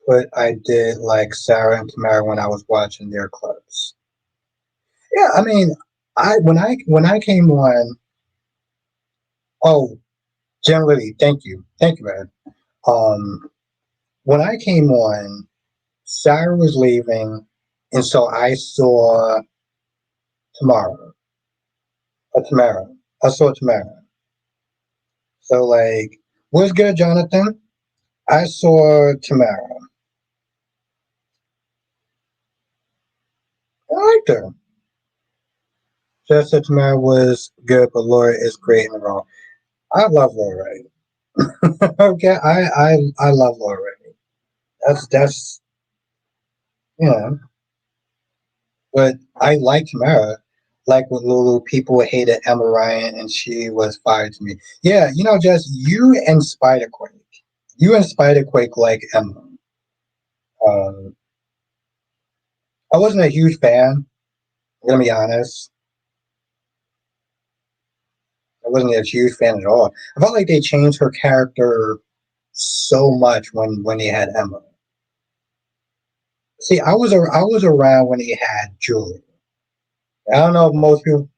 Speaker 1: but I did like Sarah and Tamara when I was watching their clips. Yeah, I mean, I came on. Oh, generally, thank you, man. Um, when I came on, Sarah was leaving, and so I saw Tamara, Tamara. I saw Tamara. So like, what's good, Jonathan? I saw Tamara. I liked her. Just said Tamara was good, but Laura is great in the role. I love Laura Wright. Okay, I love Laura Wright. That's you know, but I like Tamara. Like with Lulu, people hated Emma Ryan, and she was fired to me. Yeah, just you and Spiderquake. You and Spiderquake like Emma. Um, I wasn't a huge fan. I'm gonna be honest. I wasn't a huge fan at all. I felt like they changed her character so much when they had Emma. See, I was around when he had Julie. I don't know if most people.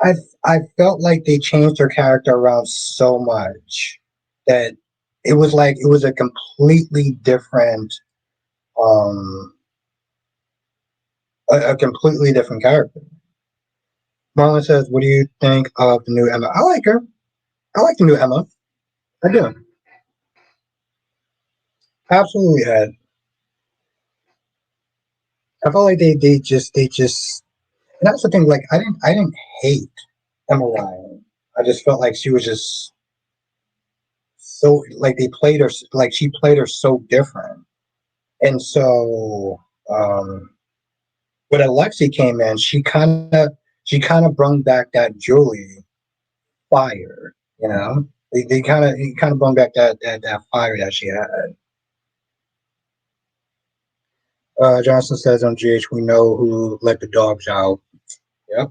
Speaker 1: I I felt like they changed her character around so much that it was a completely different um a completely different character. Marlon says, "What do you think of the new Emma?" I like her. I like the new Emma. I do. Absolutely, Ed. I felt like they just and that's the thing. Like I didn't hate Emma Ryan. I just felt like she was just so like they played her like she played her so different. And so when Alexi came in, she kind of brought back that Julie fire, you know. They kind of brought back that fire that she had. Johnson says on GH, we know who let the dogs out. Yep.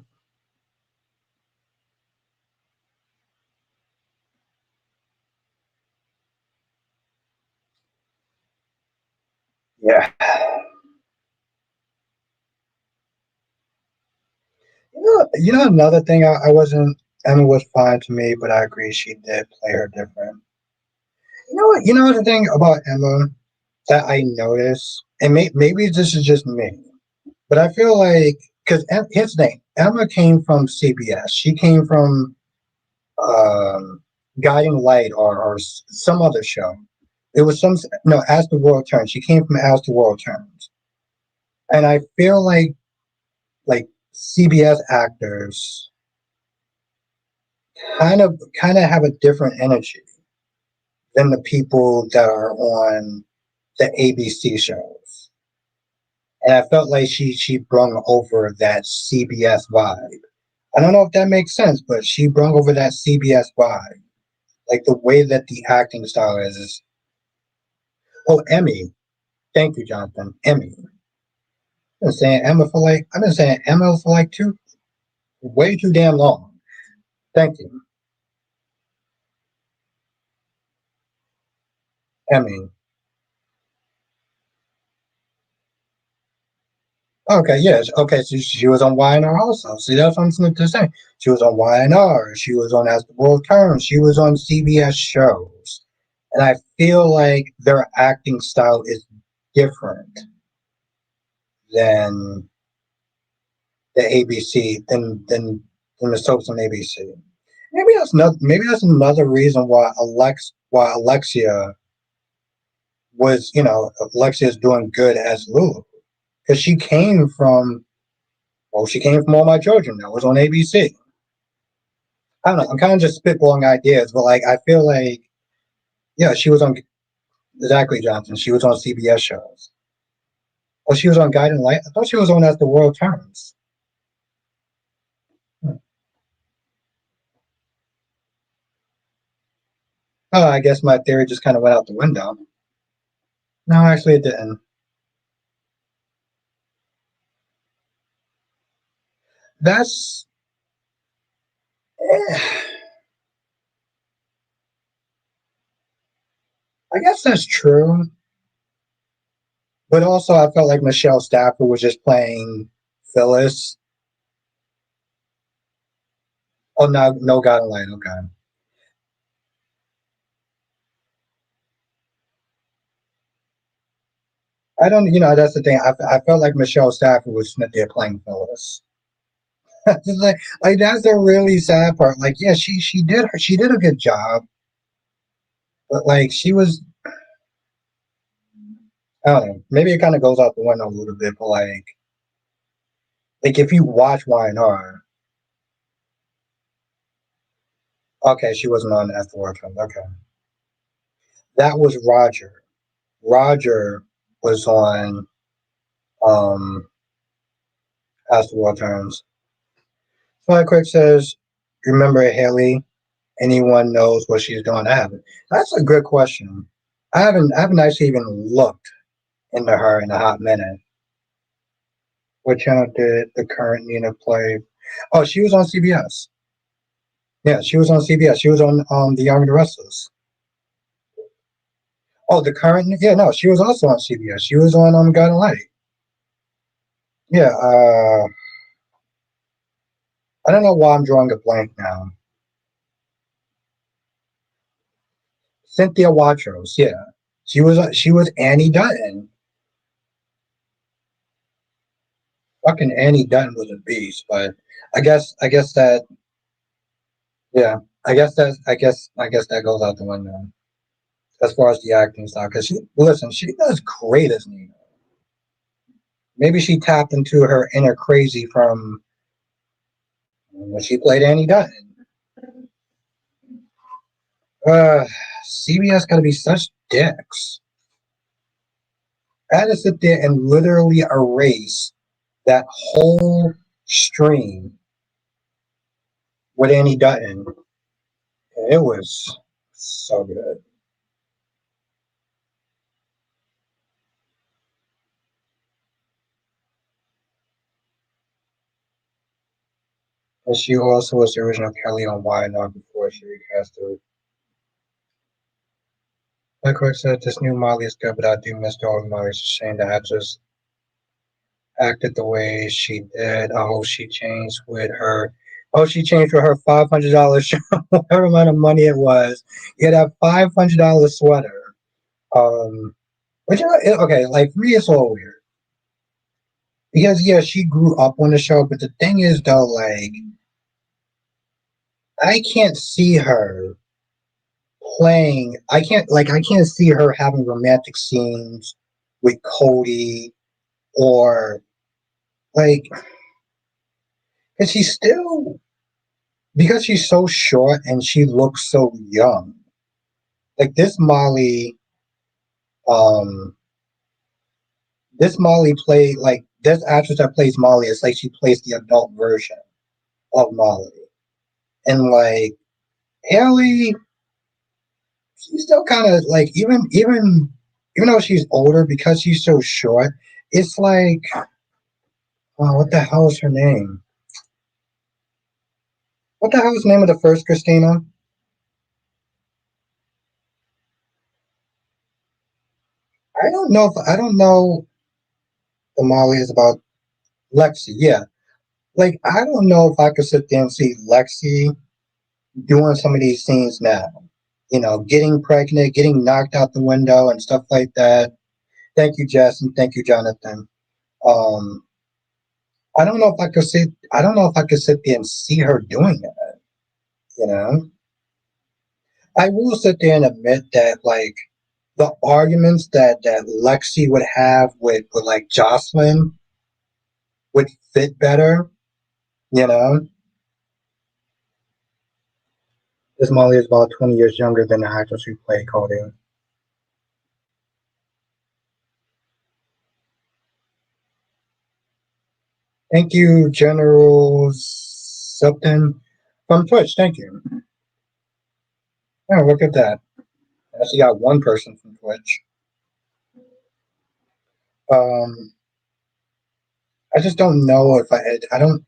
Speaker 1: Yeah. Another thing I wasn't. Emma was fine to me, but I agree she did play her different. You know what? You know the thing about Emma that I noticed, and maybe this is just me, but I feel like because his name Emma came from CBS. She came from Guiding Light or some other show. It was some no As the World Turns. She came from As the World Turns, and I feel like CBS actors kind of have a different energy than the people that are on the ABC shows. And I felt like she brung over that CBS vibe. I don't know if that makes sense, but she brung over that CBS vibe. Like the way that the acting style is. Oh, Emmy. Thank you, Jonathan. Emmy. I've been saying Emma for like way too damn long. Thank you. Emmy. Okay, yes. Okay, so she was on YNR also. See, that's what I'm just saying. She was on YNR. She was on As the World Turns. She was on CBS shows. And I feel like their acting style is different than the ABC than the soaps on ABC. Maybe that's another reason why Alexia Alexia's doing good as Lulu because she came from All My Children that was on ABC. I don't know. I'm kind of just spitballing ideas, but like I feel like yeah, she was on exactly Johnson. She was on CBS shows. Oh, she was on Guiding Light. I thought she was on As the World Turns. Hmm. Oh, I guess my theory just kind of went out the window. No, actually, it didn't. That's. eh, I guess that's true, but also I felt like Michelle Stafford was just playing Phyllis. Oh no, no, Guiding Light. Okay. I don't. That's the thing. I felt like Michelle Stafford was there playing Phyllis. Just like that's the really sad part. Like, yeah, she did a good job, but like she was, I don't know. Maybe it kind of goes out the window a little bit, but like if you watch YNR, okay, she wasn't on After World Cup. Okay, that was Roger. Roger was on um After World Turns. So quick says, remember Haley? Anyone knows what she's doing? I haven't. That's a good question. I haven't actually even looked into her in a hot minute. What channel did the current Nina play? Oh, she was on CBS. Yeah, she was on CBS. She was on The Young and the Restless. Oh, the current? Yeah, no, she was also on CBS. She was on God and Light. Yeah, I don't know why I'm drawing a blank now. Cynthia Watros. Yeah, she was Annie Dutton. Fucking Annie Dutton was a beast, but I guess that yeah, I guess that goes out the window as far as the acting style. Because she does great as Nina. Maybe she tapped into her inner crazy from when she played Annie Dutton. Uh, CBS got to be such dicks. I had to sit there and literally erase that whole stream with Annie Dutton. It was so good. And she also was the original Kelly on YNR before she recast her. Like I said, this new Molly is good, but I do miss the old Molly. It's a shame that I just acted the way she did. I hope she changed with her. Oh, she changed with her $500 whatever amount of money it was. Get that $500 sweater. Which okay, like for me, it's a little weird because yeah, she grew up on the show, but the thing is though, like I can't see her playing. I can't see her having romantic scenes with Cody or like because she's still because she's so short and she looks so young. Like um, this Molly played like this actress that plays Molly. It's like she plays the adult version of Molly, and like Haley, she's still kind of like even though she's older because she's so short. It's like what the hell is her name? What the hell is the name of the first Christina? I don't know. The Molly is about Lexi. Yeah, like I don't know if I could sit there and see Lexi doing some of these scenes now. You know, getting pregnant, getting knocked out the window, and stuff like that. Thank you, Jess, and thank you, Jonathan. Um, I don't know if I could sit. I don't know if I could sit there and see her doing that. You know, I will sit there and admit that, like, the arguments that Lexi would have with like Jocelyn would fit better. You know, this Molly is about 20 years younger than the actress who played Cody. Thank you, General Subton from Twitch. Thank you. Oh, look at that. I actually got one person from Twitch. Um, I just don't know if I don't.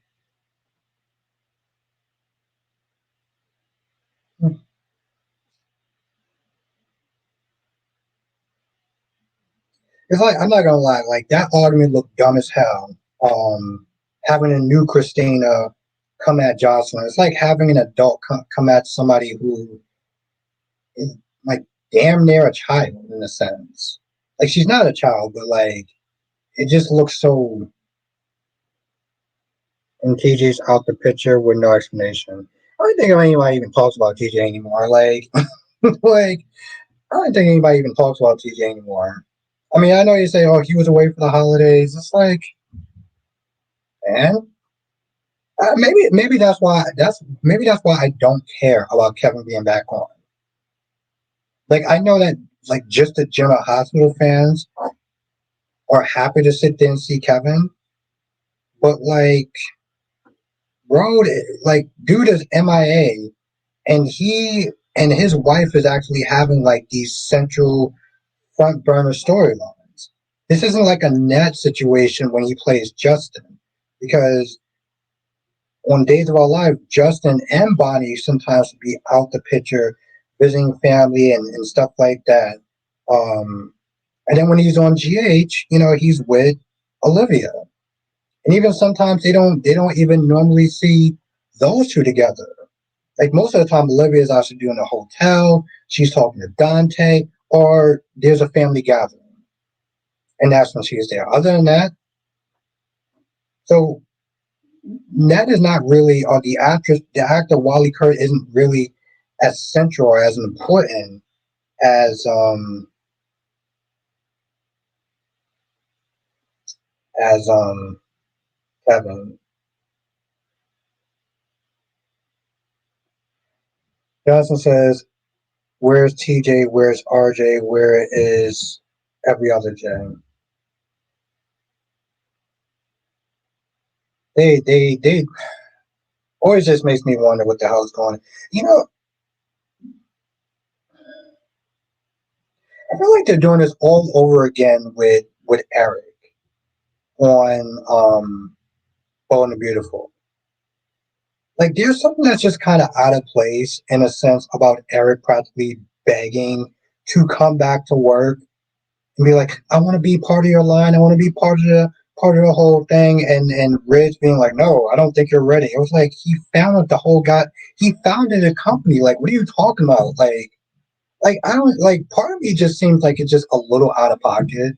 Speaker 1: It's like I'm not gonna lie. Like that argument looked dumb as hell. Having a new Christina come at Jocelyn. It's like having an adult come at somebody who is like damn near a child in a sense. Like she's not a child, but like it just looks so. And TJ's out the picture with no explanation. I don't think anybody even talks about TJ anymore. Like, like I don't think anybody even talks about TJ anymore. I mean, I know you say, "Oh, he was away for the holidays." It's like, man, maybe that's why I don't care about Kevin being back on. Like, I know that like just the general hospital fans are happy to sit there and see Kevin, but like, bro, like, dude is MIA, and he and his wife is actually having like these central front burner storylines. This isn't like a Nat situation when he plays Justin, because on Days of Our Life, Justin and Bonnie sometimes be out the picture, visiting family and stuff like that. Um, and then when he's on GH, you know, he's with Olivia, and even sometimes they don't even normally see those two together. Like most of the time, Olivia is actually doing a hotel. She's talking to Dante, or there's a family gathering, and that's when she's there. Other than that, so Ned is not really, or the actor Wally Kurt isn't really as central or as important as as Kevin. Johnson says, "Where's TJ? Where's RJ? Where is every other J?" They always just makes me wonder what the hell is going on. You know, I feel like they're doing this all over again with Eric on Bold and the Beautiful. Like there's something that's just kind of out of place in a sense about Eric practically begging to come back to work and be like, I want to be part of your line. I want to be part of the whole thing. And Ridge being like, no, I don't think you're ready. It was like he founded the whole guy. He founded a company. Like, what are you talking about? Like I don't like. Part of me just seems like it's just a little out of pocket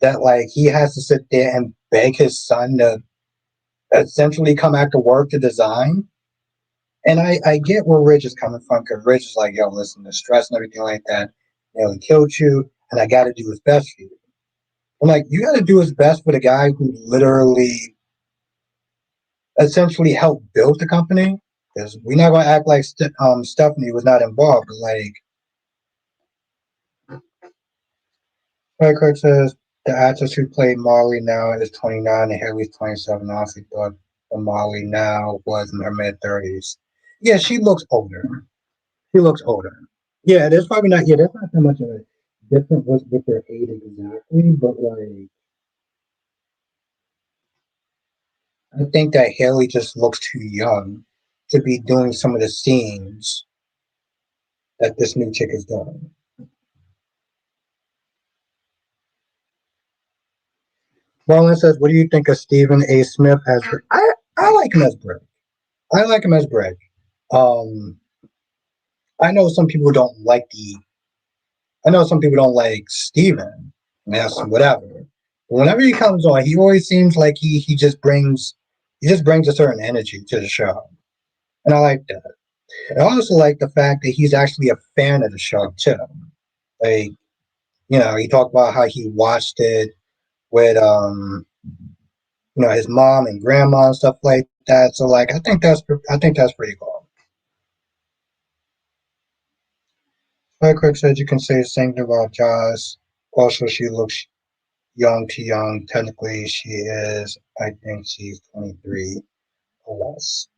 Speaker 1: that like he has to sit there and beg his son to essentially come back to work to design. And I get where Ridge is coming from because Ridge is like, yo, listen, the stress and everything like that nearly killed you, and I got to do his best for you. I'm like, you got to do his best for the guy who literally essentially helped build the company. Because we're not going to act like Stephanie was not involved. But like Craig says, the actress who played Molly now is 29 and Haley's 27. I honestly thought the Molly now was in her mid 30s. Yeah, she looks older. She looks older. Yeah, there's probably not. Yeah, there's not that much of a difference with their age exactly, but like I think that Haley just looks too young to be doing some of the scenes that this new chick is doing. Marlon says, "What do you think of Stephen A. Smith as?" I like him as Brick. I like him as Brick. Um, I know some people don't like the. I know some people don't like Steven. And that's whatever. But whenever he comes on, he always seems like he just brings a certain energy to the show, and I like that. And I also like the fact that he's actually a fan of the show too. Like, he talked about how he watched it with his mom and grandma and stuff like that. So like I think that's pretty cool. Like Craig said, you can say the same thing about Joss. Also, she looks young to young. Technically, she is. I think she's 23 or less.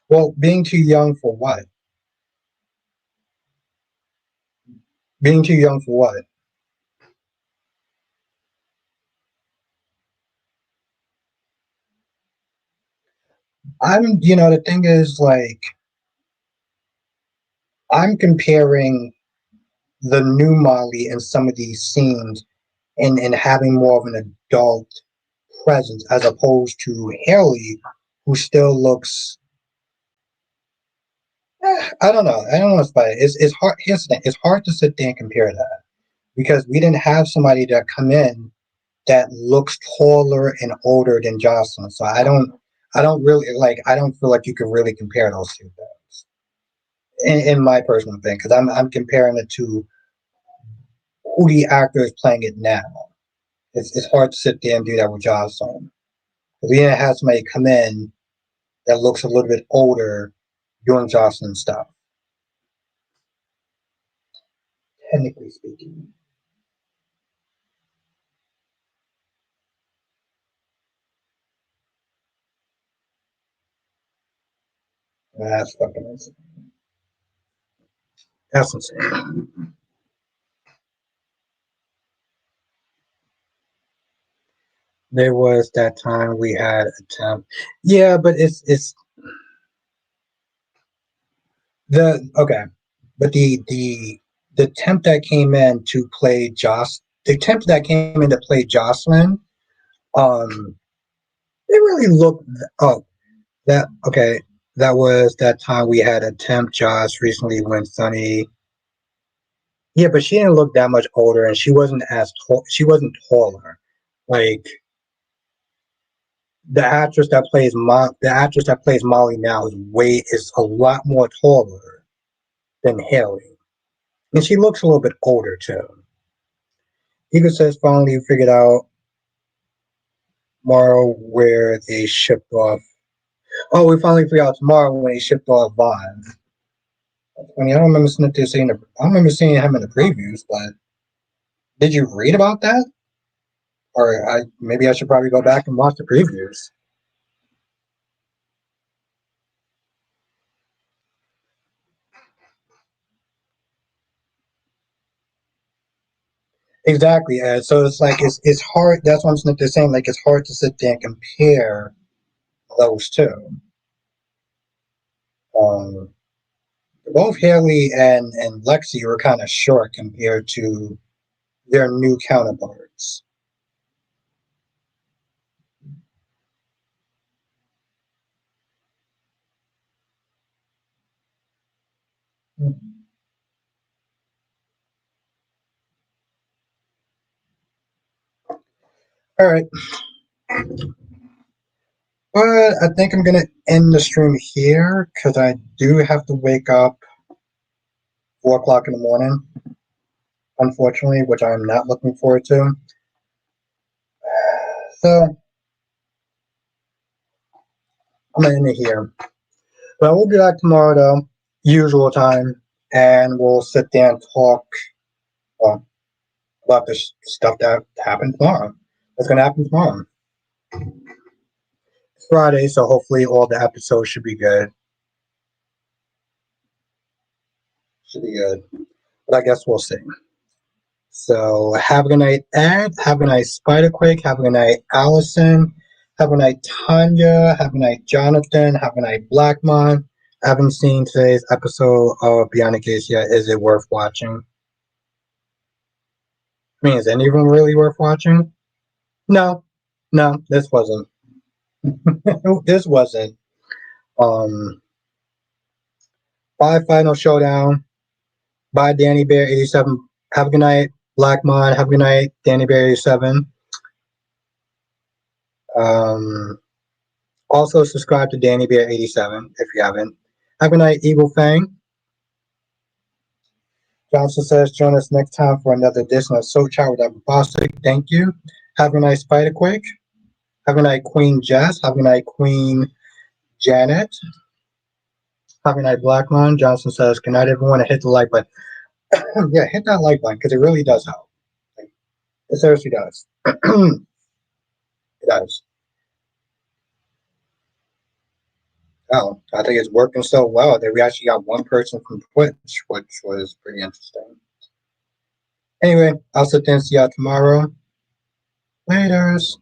Speaker 1: Well, being too young for what? Being too young for what? The thing is, like, I'm comparing the new Molly in some of these scenes and having more of an adult presence as opposed to Haley, who still looks. I don't know. I don't know what's about it. It's hard. Here's the thing. It's hard to sit there and compare that because we didn't have somebody that come in that looks taller and older than Jocelyn. So I don't really like. I don't feel like you could really compare those two things in my personal thing because I'm comparing it to who the actor is playing it now. It's hard to sit there and do that with Jocelyn. We didn't have somebody come in that looks a little bit older doing Jocelyn stuff. Technically speaking. That's fucking insane. That's insane. There was that time we had a temp. Yeah, but it's the okay. But the temp that came in to play the temp that came in to play Jocelyn, um, they really looked. Oh, that okay. That was that time we had a temp Josh recently when Sunny. Yeah, but she didn't look that much older, and she wasn't as tall. She wasn't taller. Like the actress that plays Molly now is a lot more taller than Haley, and she looks a little bit older too. Ego says finally figured out tomorrow where they shipped off. Oh, we finally figured out tomorrow when he shipped off Vaughn. I mean, I don't remember I don't remember seeing him in the previews, but did you read about that? Or maybe I should probably go back and watch the previews. Exactly. So it's like it's hard. That's what I'm saying. Like it's hard to sit there and compare those two. Um, Both Haley and Lexi were kind of short compared to their new counterparts. All right. But I think I'm going to end the stream here because I do have to wake up 4 o'clock in the morning, unfortunately, which I'm not looking forward to. So I'm going to end it here. But we'll be back tomorrow, though, usual time, and we'll sit there and talk about the stuff that happened tomorrow. That's going to happen tomorrow. It's Friday, so hopefully all the episodes should be good. Should be good. But I guess we'll see. So have a good night, Ed. Have a good night, Spiderquake. Have a good night, Allison. Have a good night, Tanya. Have a good night, Jonathan. Have a good night, Blackmon. I haven't seen today's episode of Beyond the Gates yet. Is it worth watching? I mean, is any of them really worth watching? No, this wasn't. This wasn't. Bye, Final Showdown. Bye, Danny Bear 87. Have a good night, Blackmon. Have a good night, Danny Bear 87. Also subscribe to Danny Bear 87 if you haven't. Have a good night, Evil Fang. Johnson says, join us next time for another edition of So Child with Bostic. Thank you. Have a nice Spiderquake. Have a night, Queen Jess. Have a night, Queen Janet. Have a night, Blackmon. Johnson says, good night, everyone, and hit the like button. Yeah, hit that like button because it really does help. It seriously does. It does. Oh, I think it's working so well that we actually got one person from Twitch, which was pretty interesting. Anyway, I'll sit there and see y'all tomorrow. Laters.